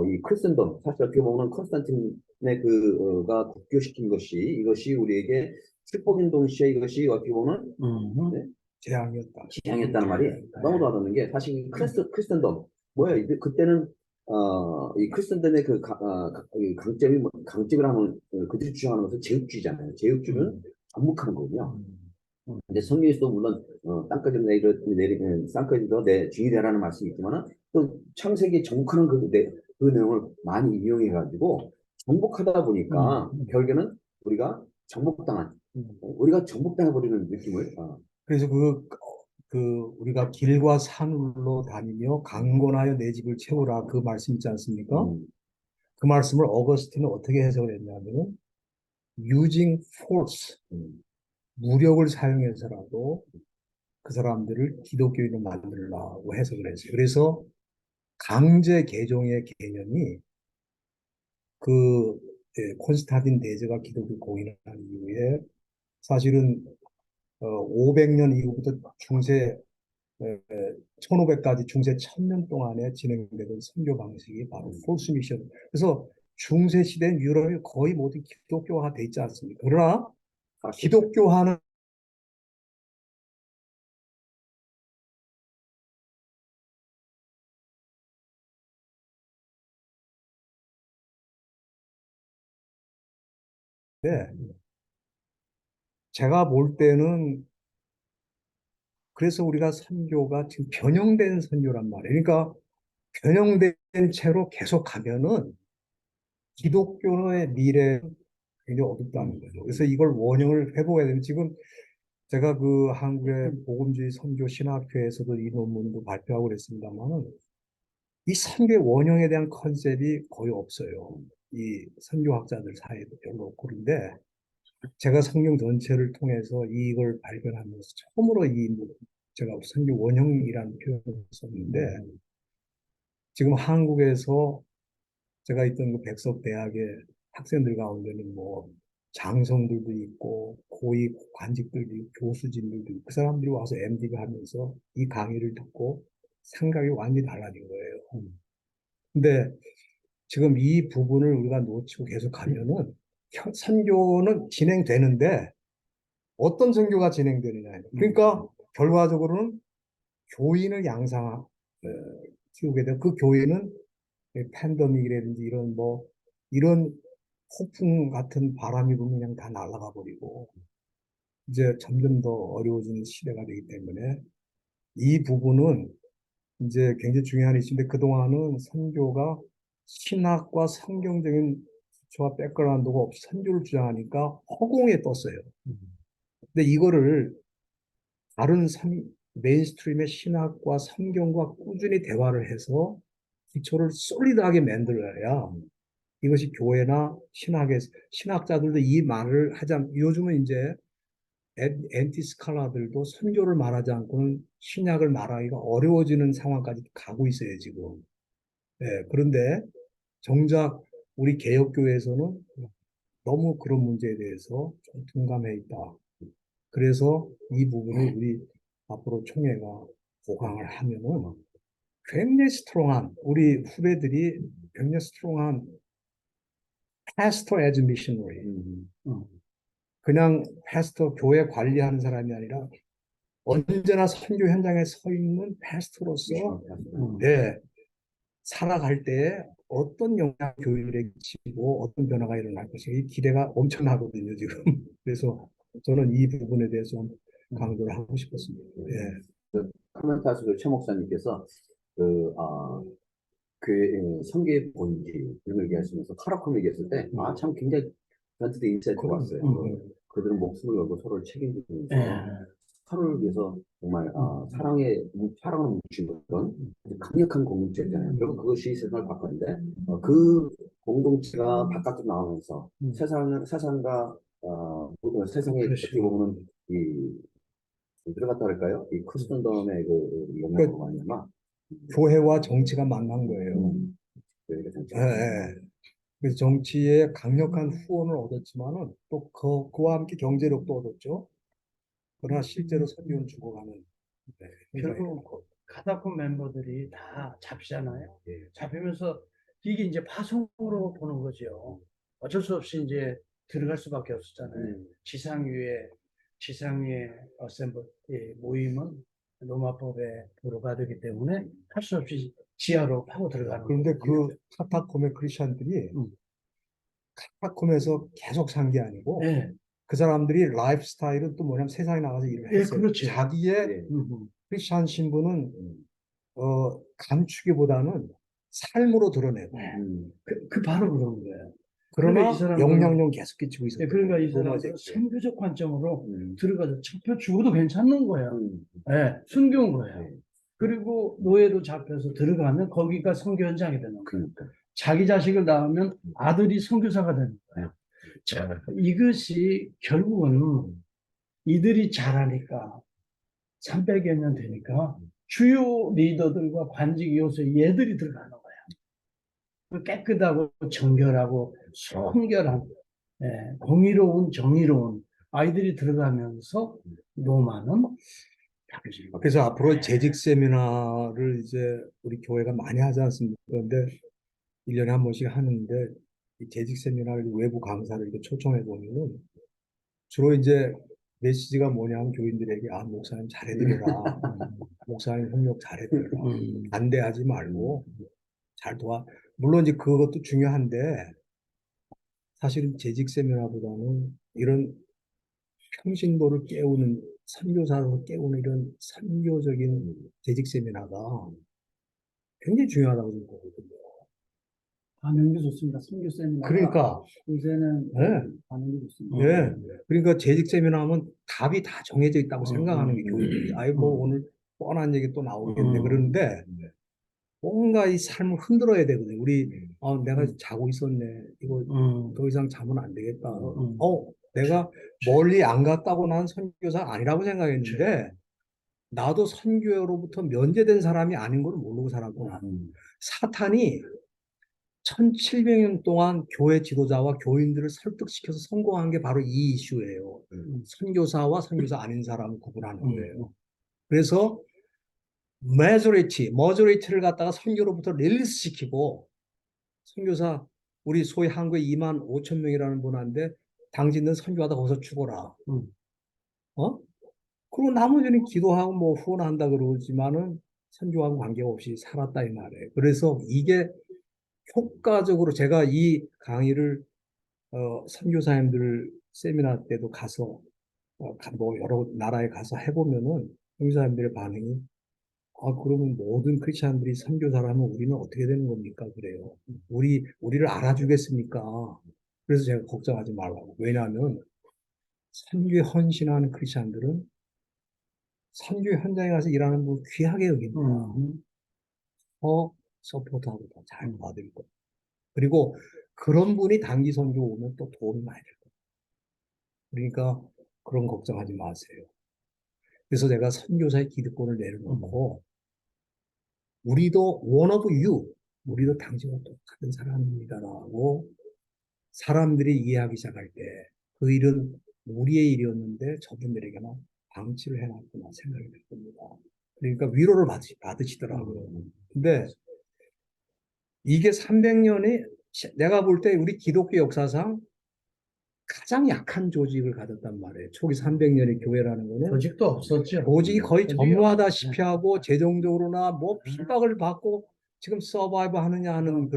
이 크리스천덤 사실 어떻게 보면 콘스탄틴의 그가 국교시킨 것이 이것이 우리에게 축복인 동시에 이것이 어떻게 보면 네? 재앙이었다는 말이 너무 와닿는 게 사실 이 크리스천덤 뭐야 그때는 이 크리스천덤의 이 강점이라면 그들이 주장하는 것은 제육주의잖아요. 제육주의는 정복하는 거군요. 근데 성경에서도 물론 땅까지도 땅까지도 내 주인이 되라는 말씀이 있지만은 또 창세기 정복하는 그 내용을 많이 이용해가지고 정복하다 보니까 결국에는 우리가 우리가 정복당해 버리는 느낌을 그래서 우리가 길과 산울로 다니며 강권하여 내 집을 채우라 그 말씀 있지 않습니까? 그 말씀을 어거스틴은 어떻게 해석을 했냐면 using force, 무력을 사용해서라도 그 사람들을 기독교인으로 만들라고 해석을 했어요. 그래서 강제 개종의 개념이 콘스탄틴 대제가 기독교 공인한 이후에 사실은 500년 이후부터 중세 1500까지 중세 1000년 동안에 진행되던 선교 방식이 바로 폴스 미션. 그래서 중세 시대는 유럽이 거의 모두 기독교화 돼 있지 않습니까? 그러나 기독교화는 제가 볼 때는 그래서 우리가 선교가 지금 변형된 선교란 말이에요. 그러니까 변형된 채로 계속 가면은 기독교의 미래는 굉장히 어둡다는 거죠. 그래서 이걸 원형을 회복해야 되는 지금 제가 그 한국의 복음주의 선교 신학회에서도 이 논문도 발표하고 그랬습니다만은 이 선교의 원형에 대한 컨셉이 거의 없어요. 이 선교학자들 사이에도 별로 없고 그런데 제가 성경 전체를 통해서 이걸 발견하면서 처음으로 제가 선교 원형이라는 표현을 썼는데 지금 한국에서 제가 있던 그 백석대학의 학생들 가운데는 뭐 장성들도 있고 고위 관직들도 있고 교수진들도 있고 그 사람들이 와서 MD를 하면서 이 강의를 듣고 생각이 완전히 달라진 거예요. 근데 지금 이 부분을 우리가 놓치고 계속 가면은 선교는 진행되는데 어떤 선교가 진행되느냐. 그러니까 결과적으로는 교인을 키우게 되고 그 교인은 팬데믹이라든지 이런 이런 폭풍 같은 바람이 불면 그냥 다 날아가 버리고 이제 점점 더 어려워지는 시대가 되기 때문에 이 부분은 이제 굉장히 중요한 이슈인데 그동안은 선교가 신학과 성경적인 기초와 백그라운드가 없이 선교를 주장하니까 허공에 떴어요. 근데 이거를 다른 메인스트림의 신학과 성경과 꾸준히 대화를 해서 기초를 솔리드하게 만들어야 이것이 교회나 신학자들도 이 말을 하자면 요즘은 이제 엔티스칼라들도 선교를 말하지 않고는 신약을 말하기가 어려워지는 상황까지 가고 있어요, 지금. 예, 그런데 정작 우리 개혁교회에서는 너무 그런 문제에 대해서 좀 둔감해 있다. 그래서 이 부분을 우리 앞으로 총회가 보강을 하면은 굉장히 스트롱한 우리 후배들이 굉장히 스트롱한 pastor as missionary 그냥 패스터 교회 관리하는 사람이 아니라 언제나 선교 현장에 서 있는 패스터로서 네, 살아갈 때 어떤 영향 교인에게 미치고 어떤 변화가 일어날 것인가 이 기대가 엄청나거든요 지금. 그래서 저는 이 부분에 대해서 좀 강조를 하고 싶었습니다. 예. 코멘타스 최 목사님께서 그, 성교의 본질 이런 걸 얘기하시면서 카라콤 얘기했을 때, 참 굉장히 저한테도 인사이트가 왔어요. 그들은 목숨을 걸고 서로를 책임지면서 서로를 위해서 정말 사랑을 뭉치는 그런 강력한 공동체잖아요. 결국 그것이 세상을 바꿨는데 그 공동체가 바깥으로 나오면서 세상과 세상에 어떻게 보면 이 들어갔다 할까요? 이 크리스천덤의 그 영향으로 많이 아마 교회와 정치가 만난 거예요. 예, 예. 그래서 정치에 강력한 후원을 얻었지만은 또 그와 함께 경제력도 얻었죠. 그러나 실제로 선교는 죽어가는. 네, 결국 카다콤 멤버들이 다 잡히잖아요. 잡히면서 이게 이제 파송으로 보는 거죠. 어쩔 수 없이 이제 들어갈 수밖에 없었잖아요. 지상 위의 어셈블 모임은 로마법에 불허가 되기 때문에 할 수 없이 지하로 파고 들어가는 그런데 거죠. 그 카타콤의 크리스천들이 카타콤에서 계속 산 게 아니고 네. 그 사람들이 라이프 스타일은 또 뭐냐면 세상에 나가서 일을 예, 했어요. 그렇죠. 자기의 음, 크리스천 신분은 감추기보다는 삶으로 드러내고 그 바로 그런 거예요. 그러나 그러니까 이 사람들은- 영향력 계속 끼치고 있었어요. 그러니까 이 사람들은 선교적 관점으로 들어가서 잡혀 죽어도 괜찮는 거야. 예, 순교인 거예요. 그리고 노예로 잡혀서 들어가면 거기가 선교 현장이 되는 거예요. 그러니까. 자기 자식을 낳으면 아들이 선교사가 되는 거예요. 자, 이것이 결국은 이들이 잘하니까 300여 년 되니까 주요 리더들과 관직 요소에 얘들이 들어가는 거예요. 그 깨끗하고 정결하고 순결한 공의로운 정의로운 아이들이 들어가면서 로마는 바뀌어지는 거예요. 그래서 앞으로 재직 세미나를 이제 우리 교회가 많이 하지 않습니까? 그런데 1년에 한 번씩 하는데 이 재직 세미나를 외부 강사를 이렇게 초청해 보면은 주로 이제 메시지가 뭐냐면 교인들에게 목사님 잘해드려라. 목사님 협력 잘해드려라. 반대하지 말고 잘 물론 이제 그것도 중요한데 사실은 재직 세미나보다는 이런 평신도를 깨우는 선교사로 깨우는 이런 선교적인 재직 세미나가 굉장히 중요하다고 생각하거든요. 반응이 좋습니다. 선교 세미나. 그러니까 요새는 네. 반응이 좋습니다. 예. 그러니까 재직 세미나 하면 답이 다 정해져 있다고 생각하는 게 교인들이. 오늘 뻔한 얘기 또 나오겠네. 그러는데 뭔가 이 삶을 흔들어야 되거든요. 내가 자고 있었네. 이거 더 이상 자면 안 되겠다. 내가 멀리 안 갔다고 난 선교사 아니라고 생각했는데 나도 선교로부터 면제된 사람이 아닌 걸 모르고 살았구나. 사탄이 1700년 동안 교회 지도자와 교인들을 설득시켜서 성공한 게 바로 이 이슈예요. 선교사와 선교사 아닌 사람을 구분하는 거예요. 그래서 머저리티를 갖다가 선교로부터 릴리스 시키고 선교사 우리 소위 한국에 2만 5천 명이라는 분한테 당신은 선교하다 거기서 죽어라. 어? 그리고 나머지는 기도하고 뭐 후원한다 그러지만은 선교하고 관계없이 살았다 이 말이에요. 그래서 이게 효과적으로 제가 이 강의를 선교사님들 세미나 때도 가서 뭐 여러 나라에 가서 해보면은 선교사님들의 반응이 그러면 모든 크리스천들이 선교사라면 우리는 어떻게 되는 겁니까? 그래요. 우리를 알아주겠습니까? 그래서 제가 걱정하지 말라고. 왜냐하면 선교에 헌신하는 크리스천들은 선교 현장에 가서 일하는 분 귀하게 여깁니다. 더 서포트하고 더 잘 도와드릴 거예요. 그리고 그런 분이 단기 선교 오면 또 도움이 많이 될 거예요. 그러니까 그런 걱정하지 마세요. 그래서 내가 선교사의 기득권을 내려놓고 우리도 one of you, 우리도 당신과 똑같은 사람입니다라고 사람들이 이해하기 시작할 때 그 일은 우리의 일이었는데 저분들에게만 방치를 해놨구나 생각이 들 겁니다. 그러니까 위로를 받으시더라고요. 근데 이게 300년이 내가 볼 때 우리 기독교 역사상 가장 약한 조직을 가졌단 말이에요. 초기 300년의 교회라는 거는 조직도 없었죠. 조직이 거의 조직이 전무하다시피 없- 하고 재정적으로나 뭐 핍박을 받고 지금 서바이브 하느냐 하는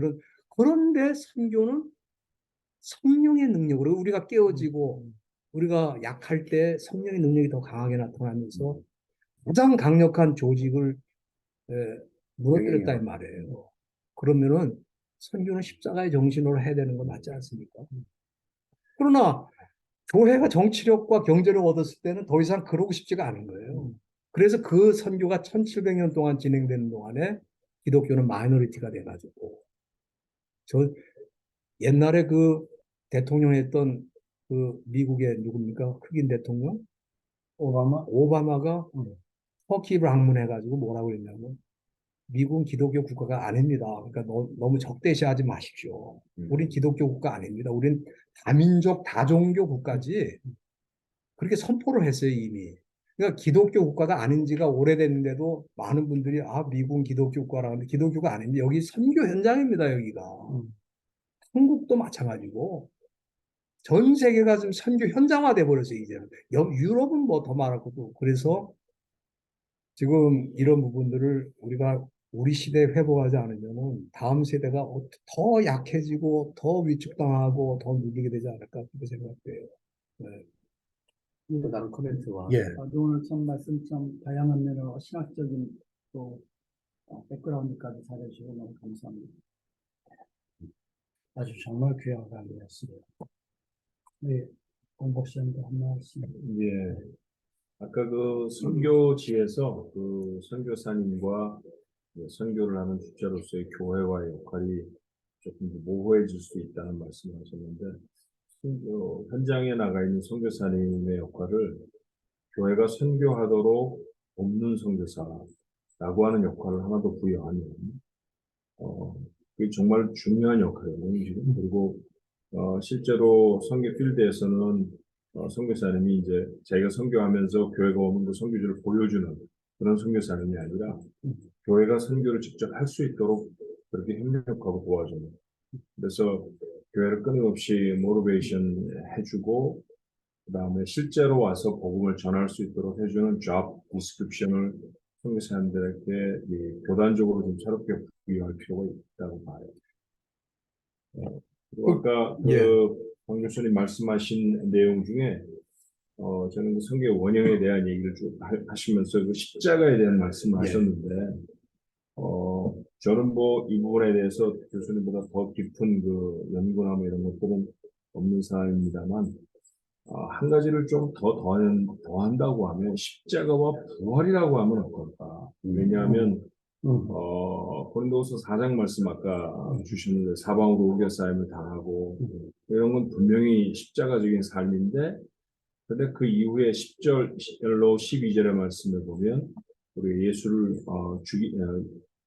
그런데 선교는 성령의 능력으로 우리가 깨어지고 우리가 약할 때 성령의 능력이 더 강하게 나타나면서 가장 강력한 조직을 에, 무너뜨렸다 이 말이에요. 그러면은 선교는 십자가의 정신으로 해야 되는 거 맞지 않습니까? 그러나 교회가 정치력과 경제력 얻었을 때는 더 이상 그러고 싶지가 않은 거예요. 그래서 그 선교가 1700년 동안 진행되는 동안에 기독교는 마이너리티가 돼가지고 저 옛날에 그 대통령 했던 그 미국의 누굽니까? 흑인 대통령? 오바마. 오바마가 터키를 방문해가지고 뭐라고 했냐면 미국은 기독교 국가가 아닙니다. 그러니까 너무 적대시하지 마십시오. 우린 기독교 국가 아닙니다. 우린 다민족, 다종교 국가지. 그렇게 선포를 했어요, 이미. 그러니까 기독교 국가가 아닌 지가 오래됐는데도 많은 분들이 미국은 기독교 국가라는데 기독교가 아닙니다. 여기 선교 현장입니다, 여기가. 한국도 마찬가지고. 전 세계가 지금 선교 현장화돼 버렸어요, 이제는. 유럽은 뭐 더 말하고도. 그래서 지금 이런 부분들을 우리가 우리 시대에 회복하지 않으면은 다음 세대가 더 약해지고 더 위축당하고 더 눌리게 되지 않을까 그렇게 생각돼요. 네. 또 다른 코멘트와 예. 오늘 참 말씀 참 다양한 면으로 신학적인 또 백그라운드까지 잘해주시고 너무 감사합니다. 아주 정말 귀한 강의였습니다. 네, 공복선도 한 말씀. 예. 아까 그 선교지에서 그 선교사님과 선교를 하는 주자로서의 교회와의 역할이 조금 더 모호해질 수 있다는 말씀을 하셨는데, 현장에 나가 있는 선교사님의 역할을 교회가 선교하도록 돕는 선교사라고 하는 역할을 하나 더 부여하면, 그게 정말 중요한 역할이에요, 지금. 그리고, 실제로 선교 필드에서는 선교사님이 이제 자기가 선교하면서 교회가 오는 그 선교지를 보여주는 그런 선교사님이 아니라 교회가 선교를 직접 할 수 있도록 그렇게 협력하고 도와주는. 그래서 교회를 끊임없이 모티베이션 해주고 그다음에 실제로 와서 복음을 전할 수 있도록 해주는 job description을 선교사님들에게 교단적으로 좀 새롭게 부여할 필요가 있다고 봐요. 그리고 아까 황 교수님 말씀하신 내용 중에 저는 그 성경 원형에 대한 얘기를 쭉 하시면서 그 십자가에 대한 말씀을 하셨는데 저는 뭐 이 부분에 대해서 교수님보다 더 깊은 그 연구나 뭐 이런 것들은 없는 사람입니다만 한 가지를 좀 더한다고 하면 십자가와 부활이라고 하면 어떨까? 왜냐하면 고린도후서 4장 말씀 아까 주셨는데 사방으로 우겨싸임을 당하고 이런 건 분명히 십자가적인 삶인데 근데 그 이후에 10절로 12절의 말씀을 보면 우리 예수를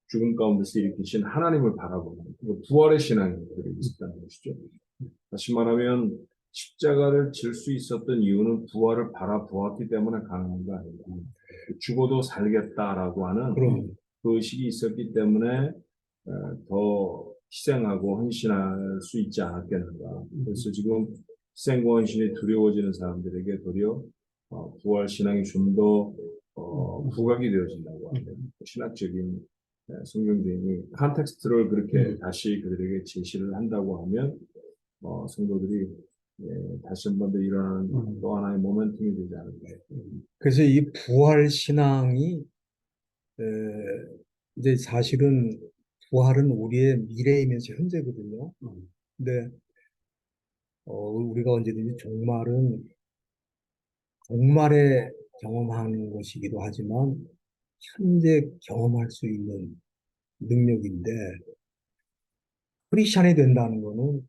죽음 가운데서 일으키신 하나님을 바라보는 부활의 신앙이 있었다는 것이죠. 다시 말하면 십자가를 질 수 있었던 이유는 부활을 바라보았기 때문에 가능한 거 아닙니다. 죽어도 살겠다라고 하는 그 의식이 있었기 때문에 더 희생하고 헌신할 수 있지 않았겠는가. 그래서 지금 희생과 헌신이 두려워지는 사람들에게 도리어 부활 신앙이 좀 더 부각이 되어진다고 하면 신학적인 성경적인 컨텍스트를 그렇게 다시 그들에게 제시를 한다고 하면 성도들이 다시 한 번 더 일어나는 또 하나의 모멘텀이 되지 않을까. 그래서 이 부활 신앙이 에, 이제 사실은 부활은 우리의 미래이면서 현재거든요. 근데 우리가 언제든지 종말에 경험하는 것이기도 하지만 현재 경험할 수 있는 능력인데 크리스찬이 된다는 거는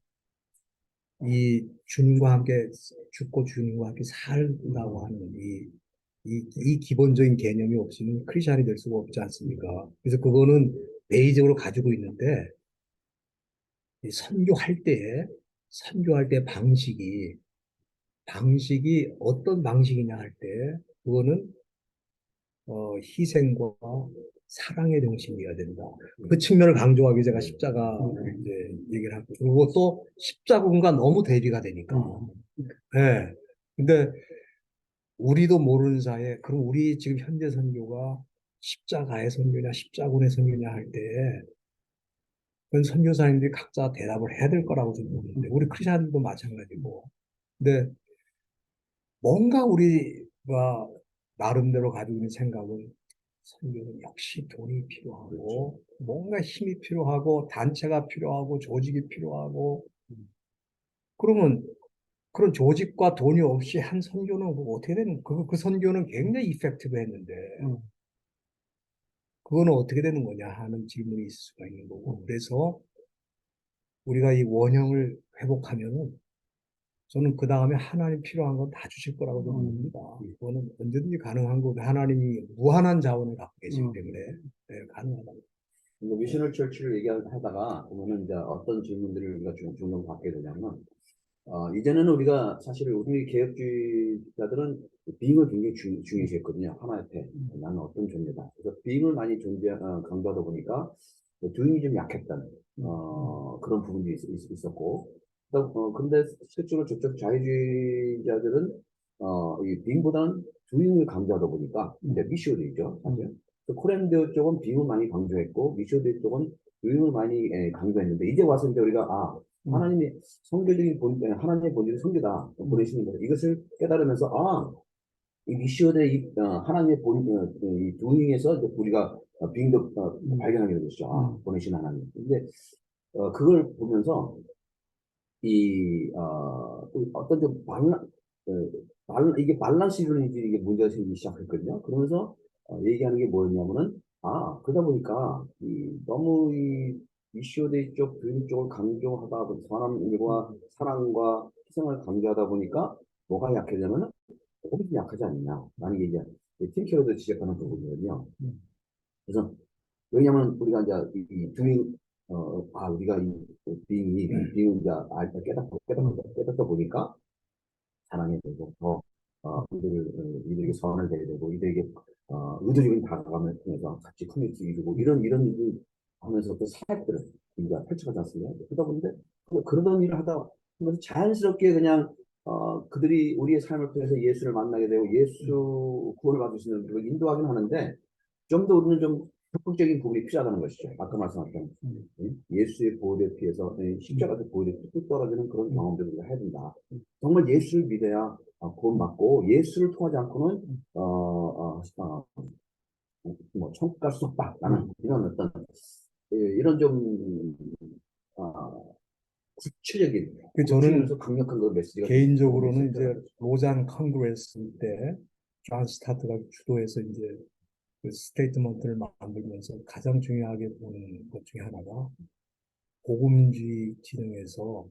이 주님과 함께 죽고 주님과 함께 살다고 하는 이 기본적인 개념이 없이는 크리스찬이 될 수가 없지 않습니까? 그래서 그거는 베이직으로 가지고 있는데 이 선교할 때 방식이 어떤 방식이냐 할 때 그거는 희생과 사랑의 정신이어야 된다. 그 측면을 강조하기 제가 십자가를 이제 얘기를 하고 그리고 또 십자군과 너무 대비가 되니까. 예. 근데 우리도 모르는 사이에 그럼 우리 지금 현재 선교가 십자가의 선교냐 십자군의 선교냐 할 때 그건 선교사님들이 각자 대답을 해야 될 거라고 저는 보는데 우리 크리스천도 마찬가지고. 근데 뭔가 우리가 나름대로 가지고 있는 생각은 선교는 역시 돈이 필요하고 뭔가 힘이 필요하고 단체가 필요하고 조직이 필요하고 그러면 그런 조직과 돈이 없이 한 선교는 그거 어떻게 되는 그 선교는 굉장히 이펙티브 했는데 그거는 어떻게 되는 거냐 하는 질문이 있을 수가 있는 거고 그래서 우리가 이 원형을 회복하면은 저는 그 다음에 하나님 필요한 건 다 주실 거라고 저는 봅니다. 그거는 언제든지 가능한 거고 하나님이 무한한 자원을 갖고 계시기 때문에 네, 가능하다. 미셔널 처치를 얘기하다가 보면은 이제 어떤 질문들을 우리가 종종 받게 되냐면 이제는 우리가 사실 우리 개혁주의자들은 빙을 굉장히 중요시했거든요. 하나 옆에 나는 어떤 존재다. 그래서 빙을 많이 강조하다 보니까 doing이 좀 약했던 그런 부분이 있었고 근데 실제로 저쪽 자유주의자들은 이 빙보다는 doing을 강조하다 보니까 이제 미시오들이죠. 사실. 코랜드 쪽은 빙을 많이 강조했고 미시오드 쪽은 doing을 많이 강조했는데 이제 와서 이제 우리가 하나님이 하나님의 본질이 성교다 보내시는 거다. 이것을 깨달으면서 이 미시오의 하나님의 이 도잉에서 이제 우리가 빙도 발견하게 되죠. 보내신 하나님. 근데 그걸 보면서 또 어떤 좀 이게 밸런스로 이게 문제가 생기기 시작했거든요. 그러면서 얘기하는 게 뭐였냐면은 그러다 보니까 너무 이 이슈대 쪽, 교육 쪽을 강조하다 보니 선함과 사랑과 희생을 강조하다 보니까 뭐가 약해지냐면은 조금 약하지 않느냐. 라는 게 이제 팀키로도 지적하는 부분이거든요. 그래서 왜냐면 우리가 이제 이 두잉 우리가 빙이 이제 깨닫다 보니까 사랑에 대해서 더 이들에게 선을 대야 되고 이들에게 의도적인 다가감을 통해서 같이 커뮤니티 이루고 이런 일을 하면서 또 사역들을 우리가 펼쳐가지 않습니까? 그러다 보는데 그러던 일을 하다 보면서 자연스럽게 그냥 그들이 우리의 삶을 통해서 예수를 만나게 되고 예수 구원을 받을 수 있는 걸 인도하긴 하는데 좀 더 우리는 좀 적극적인 부분이 필요하다는 것이죠. 아까 말씀하셨던 예수의 보혈에 피해서 십자가의 보혈에 뚝뚝 떨어지는 그런 경험들을 우리가 해야 된다. 정말 예수를 믿어야 구원받고 예수를 통하지 않고는 뭐 천국 갈 수 없다라는 이런 어떤 이런 좀 구체적인 저는 강력한 그 메시지가 개인적으로는 이제 로잔 컨그레스 때 존 스타트가 주도해서 이제 그 스테이트먼트를 만들면서 가장 중요하게 보는 것 중에 하나가 복음주의 진영에서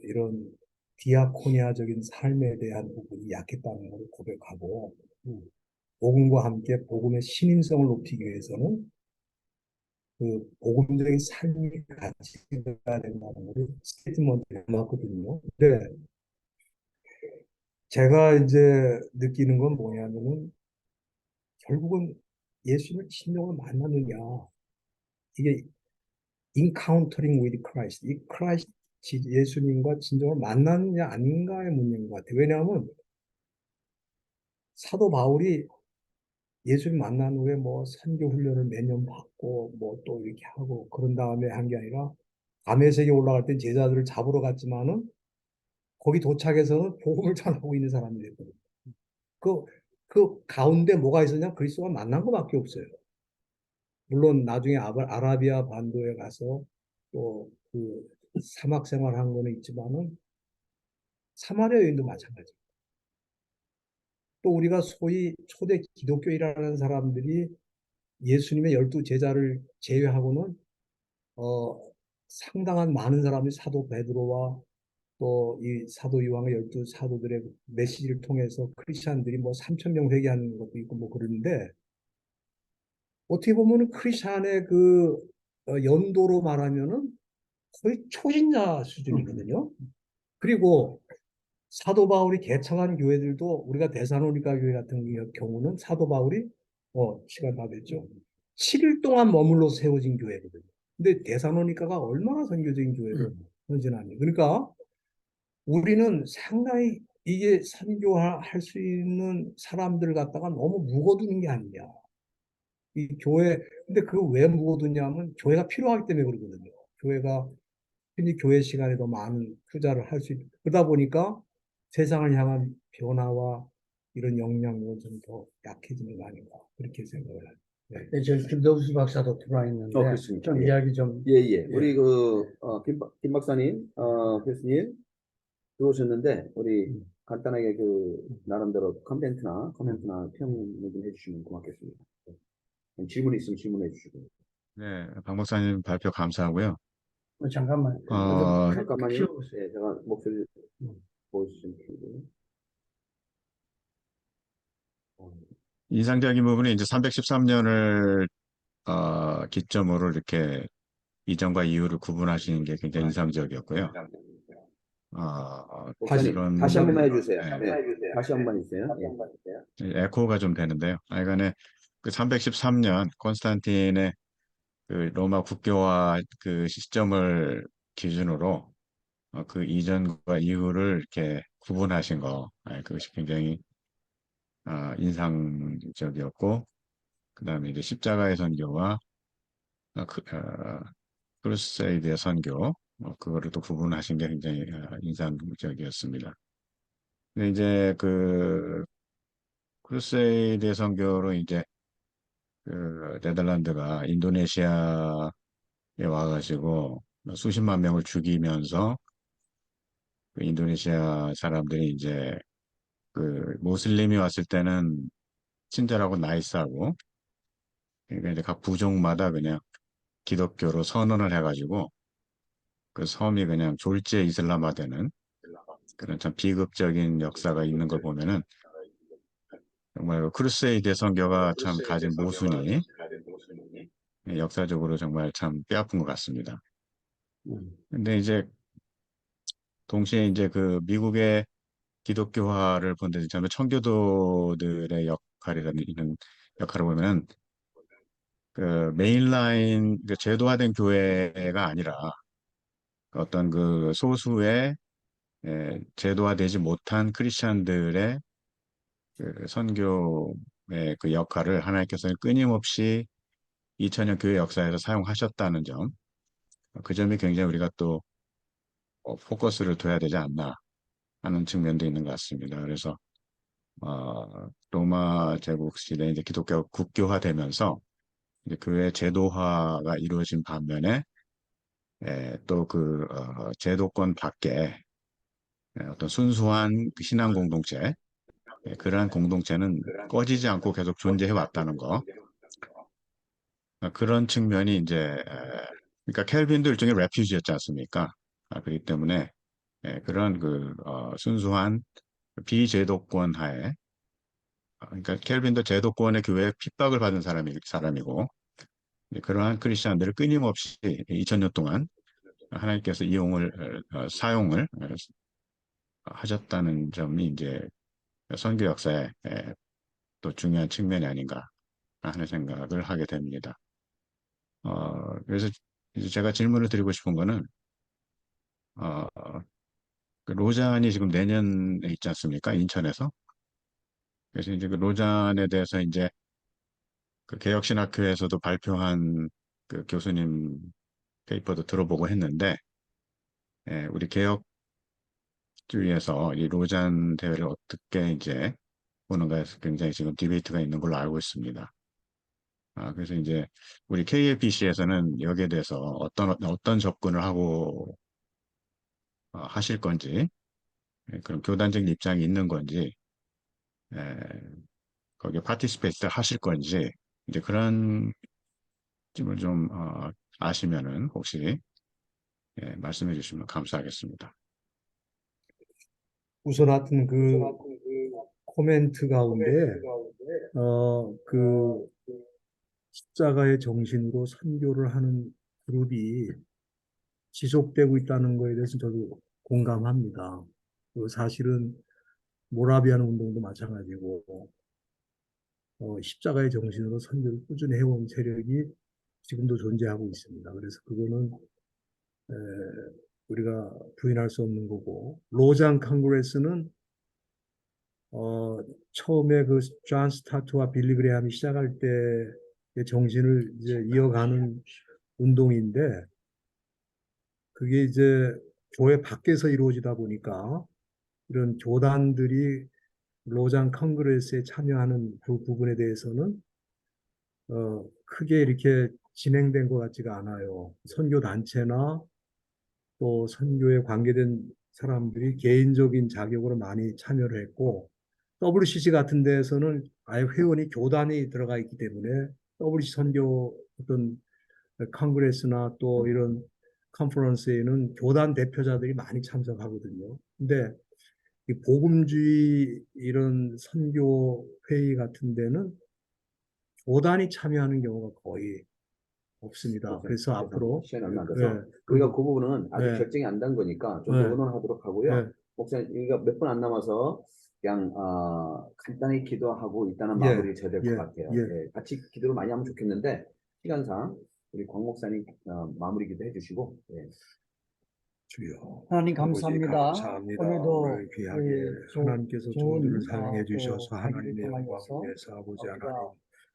이런 디아코니아적인 삶에 대한 부분이 약했다는 것을 고백하고 복음과 함께 복음의 신임성을 높이기 위해서는 그 복음적인 삶이 같이 돼야 된다는 것을 스테이트먼트에 남았거든요. 근데 제가 이제 느끼는 건 뭐냐면은 결국은 예수님을 진정으로 만났느냐 이게 encountering with Christ 이 크라이스트 예수님과 진정으로 만났느냐 아닌가의 문제인 것 같아요. 왜냐하면 사도 바울이 예수님 만난 후에 뭐 선교 훈련을 매년 받고 뭐 또 이렇게 하고 그런 다음에 한 게 아니라 담에색에 올라갈 땐 제자들을 잡으러 갔지만은 거기 도착해서는 복음을 전하고 있는 사람들이거든요. 그, 그 가운데 뭐가 있었냐? 그리스도가 만난 것밖에 없어요. 물론 나중에 아라비아 반도에 가서 또 그 사막 생활한 거는 있지만은 사마리아 여인도 마찬가지. 또 우리가 소위 초대 기독교이라는 사람들이 예수님의 12제자를 제외하고는 상당한 많은 사람이 사도 베드로와 또 이 사도 요한의 12사도들의 메시지를 통해서 크리스찬들이 뭐 3천 명 회개하는 것도 있고 뭐 그러는데 어떻게 보면은 크리스찬의 그 연도로 말하면은 거의 초신자 수준이거든요. 그리고 사도 바울이 개척한 교회들도 우리가 데살로니가 교회 같은 경우는 사도 바울이 시간 다 됐죠. 7일 동안 머물러 세워진 교회거든요. 근데 데살로니가가 얼마나 선교적인 교회를 헌신하니. 그러니까 우리는 상당히 이게 선교할 수 있는 사람들 갖다가 너무 묵어두는 게 아니냐. 이 교회, 근데 그 왜 묵어두냐면 교회가 필요하기 때문에 그러거든요. 교회가 흔히 교회 시간에 더 많은 투자를 할 수 있고 그러다 보니까 세상을 향한 변화와 이런 역량이 좀 더 약해지는 거 아닌가 그렇게 생각을 합니다. 네. 네, 저 김덕수 박사도 들어와 있는데 그렇습니다. 좀 예. 이야기 좀 예. 우리 김 박사님, 교수님 들어오셨는데, 우리 간단하게 나름대로 코멘트나 평을 좀 해주시면 고맙겠습니다. 질문 있으면 질문해 주시고. 네, 박 목사님 발표 감사하고요. 잠깐만 잠깐만요. 키워보세요. 네, 제가 목소리 보여주시면 인상적인 부분이 이제 313년을 기점으로 이렇게 이전과 이후를 구분하시는 게 굉장히 인상적이었고요. 목사님, 다시 한 번만 해주세요. 네, 네, 다시 한 번만 해주세요. 에코가 좀 되는데요. 하여간에 그 313년 콘스탄틴의 그 로마 국교화 그 시점을 기준으로 그 이전과 이후를 이렇게 구분하신 거, 그것이 굉장히 인상적이었고, 그 다음에 이제 십자가의 선교와 크루세이드의 선교, 그거를 또 구분하신 게 굉장히 인상적이었습니다. 근데 이제 그 크루세이드의 선교로 이제 그 네덜란드가 인도네시아에 와가지고 수십만 명을 죽이면서 그 인도네시아 사람들이 이제 그 모슬림이 왔을 때는 친절하고 나이스하고 그러니까 이제 각 부족마다 그냥 기독교로 선언을 해가지고 그 섬이 그냥 졸지에 이슬람화되는 그런 참 비극적인 역사가 있는 걸 보면은 정말 그 크루세이드 선교가 참 가진 모순이 역사적으로 정말 참 뼈아픈 것 같습니다. 근데 이제 동시에 이제 그 미국의 기독교화를 본데 처음에 청교도들의 역할이라는 역할을 보면은 그 메인라인 그 제도화된 교회가 아니라 어떤 그 소수의 제도화되지 못한 크리스천들의 그 선교의 그 역할을 하나님께서 끊임없이 2000년 교회 역사에서 사용하셨다는 점, 그 점이 굉장히 우리가 또 포커스를 둬야 되지 않나 하는 측면도 있는 것 같습니다. 그래서 로마 제국 시대에 이제 기독교가 국교화되면서 이제 교회 제도화가 이루어진 반면에 또 그 제도권 밖에 어떤 순수한 그 신앙 공동체, 그러한 공동체는 꺼지지 않고 계속 존재해 왔다는 거. 그런 측면이 이제 그러니까 켈빈도 일종의 레퓨지였지 않습니까? 그렇기 때문에 그런 그 순수한 비제도권 하에 그러니까 켈빈도 제도권의 교회에 핍박을 받은 사람이고 그러한 크리스천들을 끊임없이 2000년 동안 하나님께서 사용을 하셨다는 점이 이제 선교 역사의 또 중요한 측면이 아닌가 하는 생각을 하게 됩니다. 그래서 이제 제가 질문을 드리고 싶은 거는 그 로잔이 지금 내년에 있지 않습니까? 인천에서. 그래서 이제 그 로잔에 대해서 이제 그 개혁신학교에서도 발표한 그 교수님 페이퍼도 들어보고 했는데, 우리 개혁주의에서 이 로잔 대회를 어떻게 이제 보는가에서 굉장히 지금 디베이트가 있는 걸로 알고 있습니다. 그래서 이제 우리 KLPC에서는 여기에 대해서 어떤 접근을 하고 하실 건지, 그런 교단적 입장이 있는 건지, 에, 거기에 파티시페이트 하실 건지, 이제 그런 점을 좀 아시면은 혹시 말씀해 주시면 감사하겠습니다. 우선 하여튼 그 코멘트 가운데 그 십자가의 정신으로 선교를 하는 그룹이 지속되고 있다는 거에 대해서 저도 공감합니다. 그 사실은 모라비안 운동도 마찬가지고 십자가의 정신으로 선교를 꾸준히 해온 세력이 지금도 존재하고 있습니다. 그래서 그거는 에, 우리가 부인할 수 없는 거고, 로잔 컨그레스는 처음에 그 존 스타트와 빌리 그레함이 시작할 때의 정신을 이제 이어가는 운동인데, 그게 이제 교회 밖에서 이루어지다 보니까 이런 교단들이 로잔 컨그레스에 참여하는 그 부분에 대해서는 크게 이렇게 진행된 것 같지가 않아요. 선교 단체나 또 선교에 관계된 사람들이 개인적인 자격으로 많이 참여를 했고, WCC 같은 데에서는 아예 회원이 교단이 들어가 있기 때문에 WCC 선교 어떤 컨그레스나 또 이런 컨퍼런스에는 교단 대표자들이 많이 참석하거든요. 근데 이 복음주의 이런 선교 회의 같은 데는 교단이 참여하는 경우가 거의 없습니다. 그래서 앞으로 시간이 얼마 안 돼서 예, 우리가 그 부분은 아직 예. 결정이 안 된 거니까 좀 예. 더 의논하도록 하고요. 예. 목사님, 우리가 몇 분 안 남아서 그냥 간단히 기도하고 일단은 예. 마무리 져야 될 것 예. 같아요. 예. 같이 기도를 많이 하면 좋겠는데 시간상 우리 광 목사님 마무리 기도 해주시고 주여, 하나님 아버지 감사합니다. 감사합니다. 오늘도 오늘 귀하게 하나님께서 좋은 종들을 사용해 주셔서 강의를 하나님의 영광을 통하여서 위해서 아버지 우리가 하나님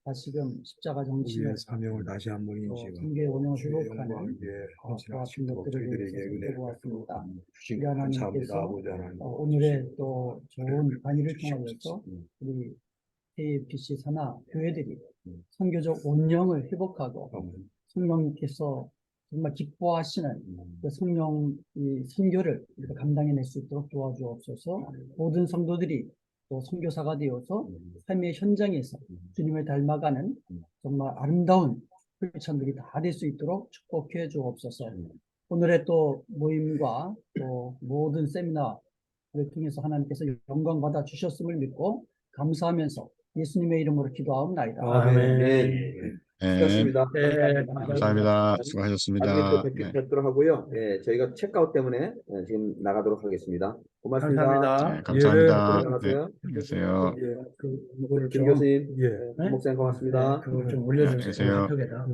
다시금 십자가 정신을 우리의 사명을 다시 한번 또 인식하고 성교의 원형을 주의 회복하는 영광을 위해 그와 같은 헌신하시도록 것들을 저희들에게 위해서 은혜를 기도해보았습니다. 베풀어 주신 우리 것 감사합니다. 하나님께서 아버지 하나님 오늘의 또 좋은 강의를 주시옵소서. 통하여서 우리 KPC 산하 교회들이 선교적 원형을 회복하고 성령님께서 정말 기뻐하시는 그 성령 이 선교를 우리가 감당해낼 수 있도록 도와주옵소서. 모든 성도들이 또 선교사가 되어서 삶의 현장에서 주님을 닮아가는 정말 아름다운 크리스천들이 다 될 수 있도록 축복해 주옵소서. 오늘의 또 모임과 또 모든 세미나를 통해서 하나님께서 영광 받아 주셨음을 믿고 감사하면서 예수님의 이름으로 기도하옵나이다. 아멘. 수고하셨습니다. 감사합니다. 나중에 또 수고하셨습니다. 네. 뵙도록 하고요. 저희가 체크아웃 때문에 지금 나가도록 하겠습니다. 고맙습니다. 네, 감사합니다. 네, 들어가세요. 안녕히 계세요. 이거를 김 교수님, 예. 목사님 고맙습니다. 그걸 좀 네, 올려주세요. 안녕히 계세요. 카톡에다.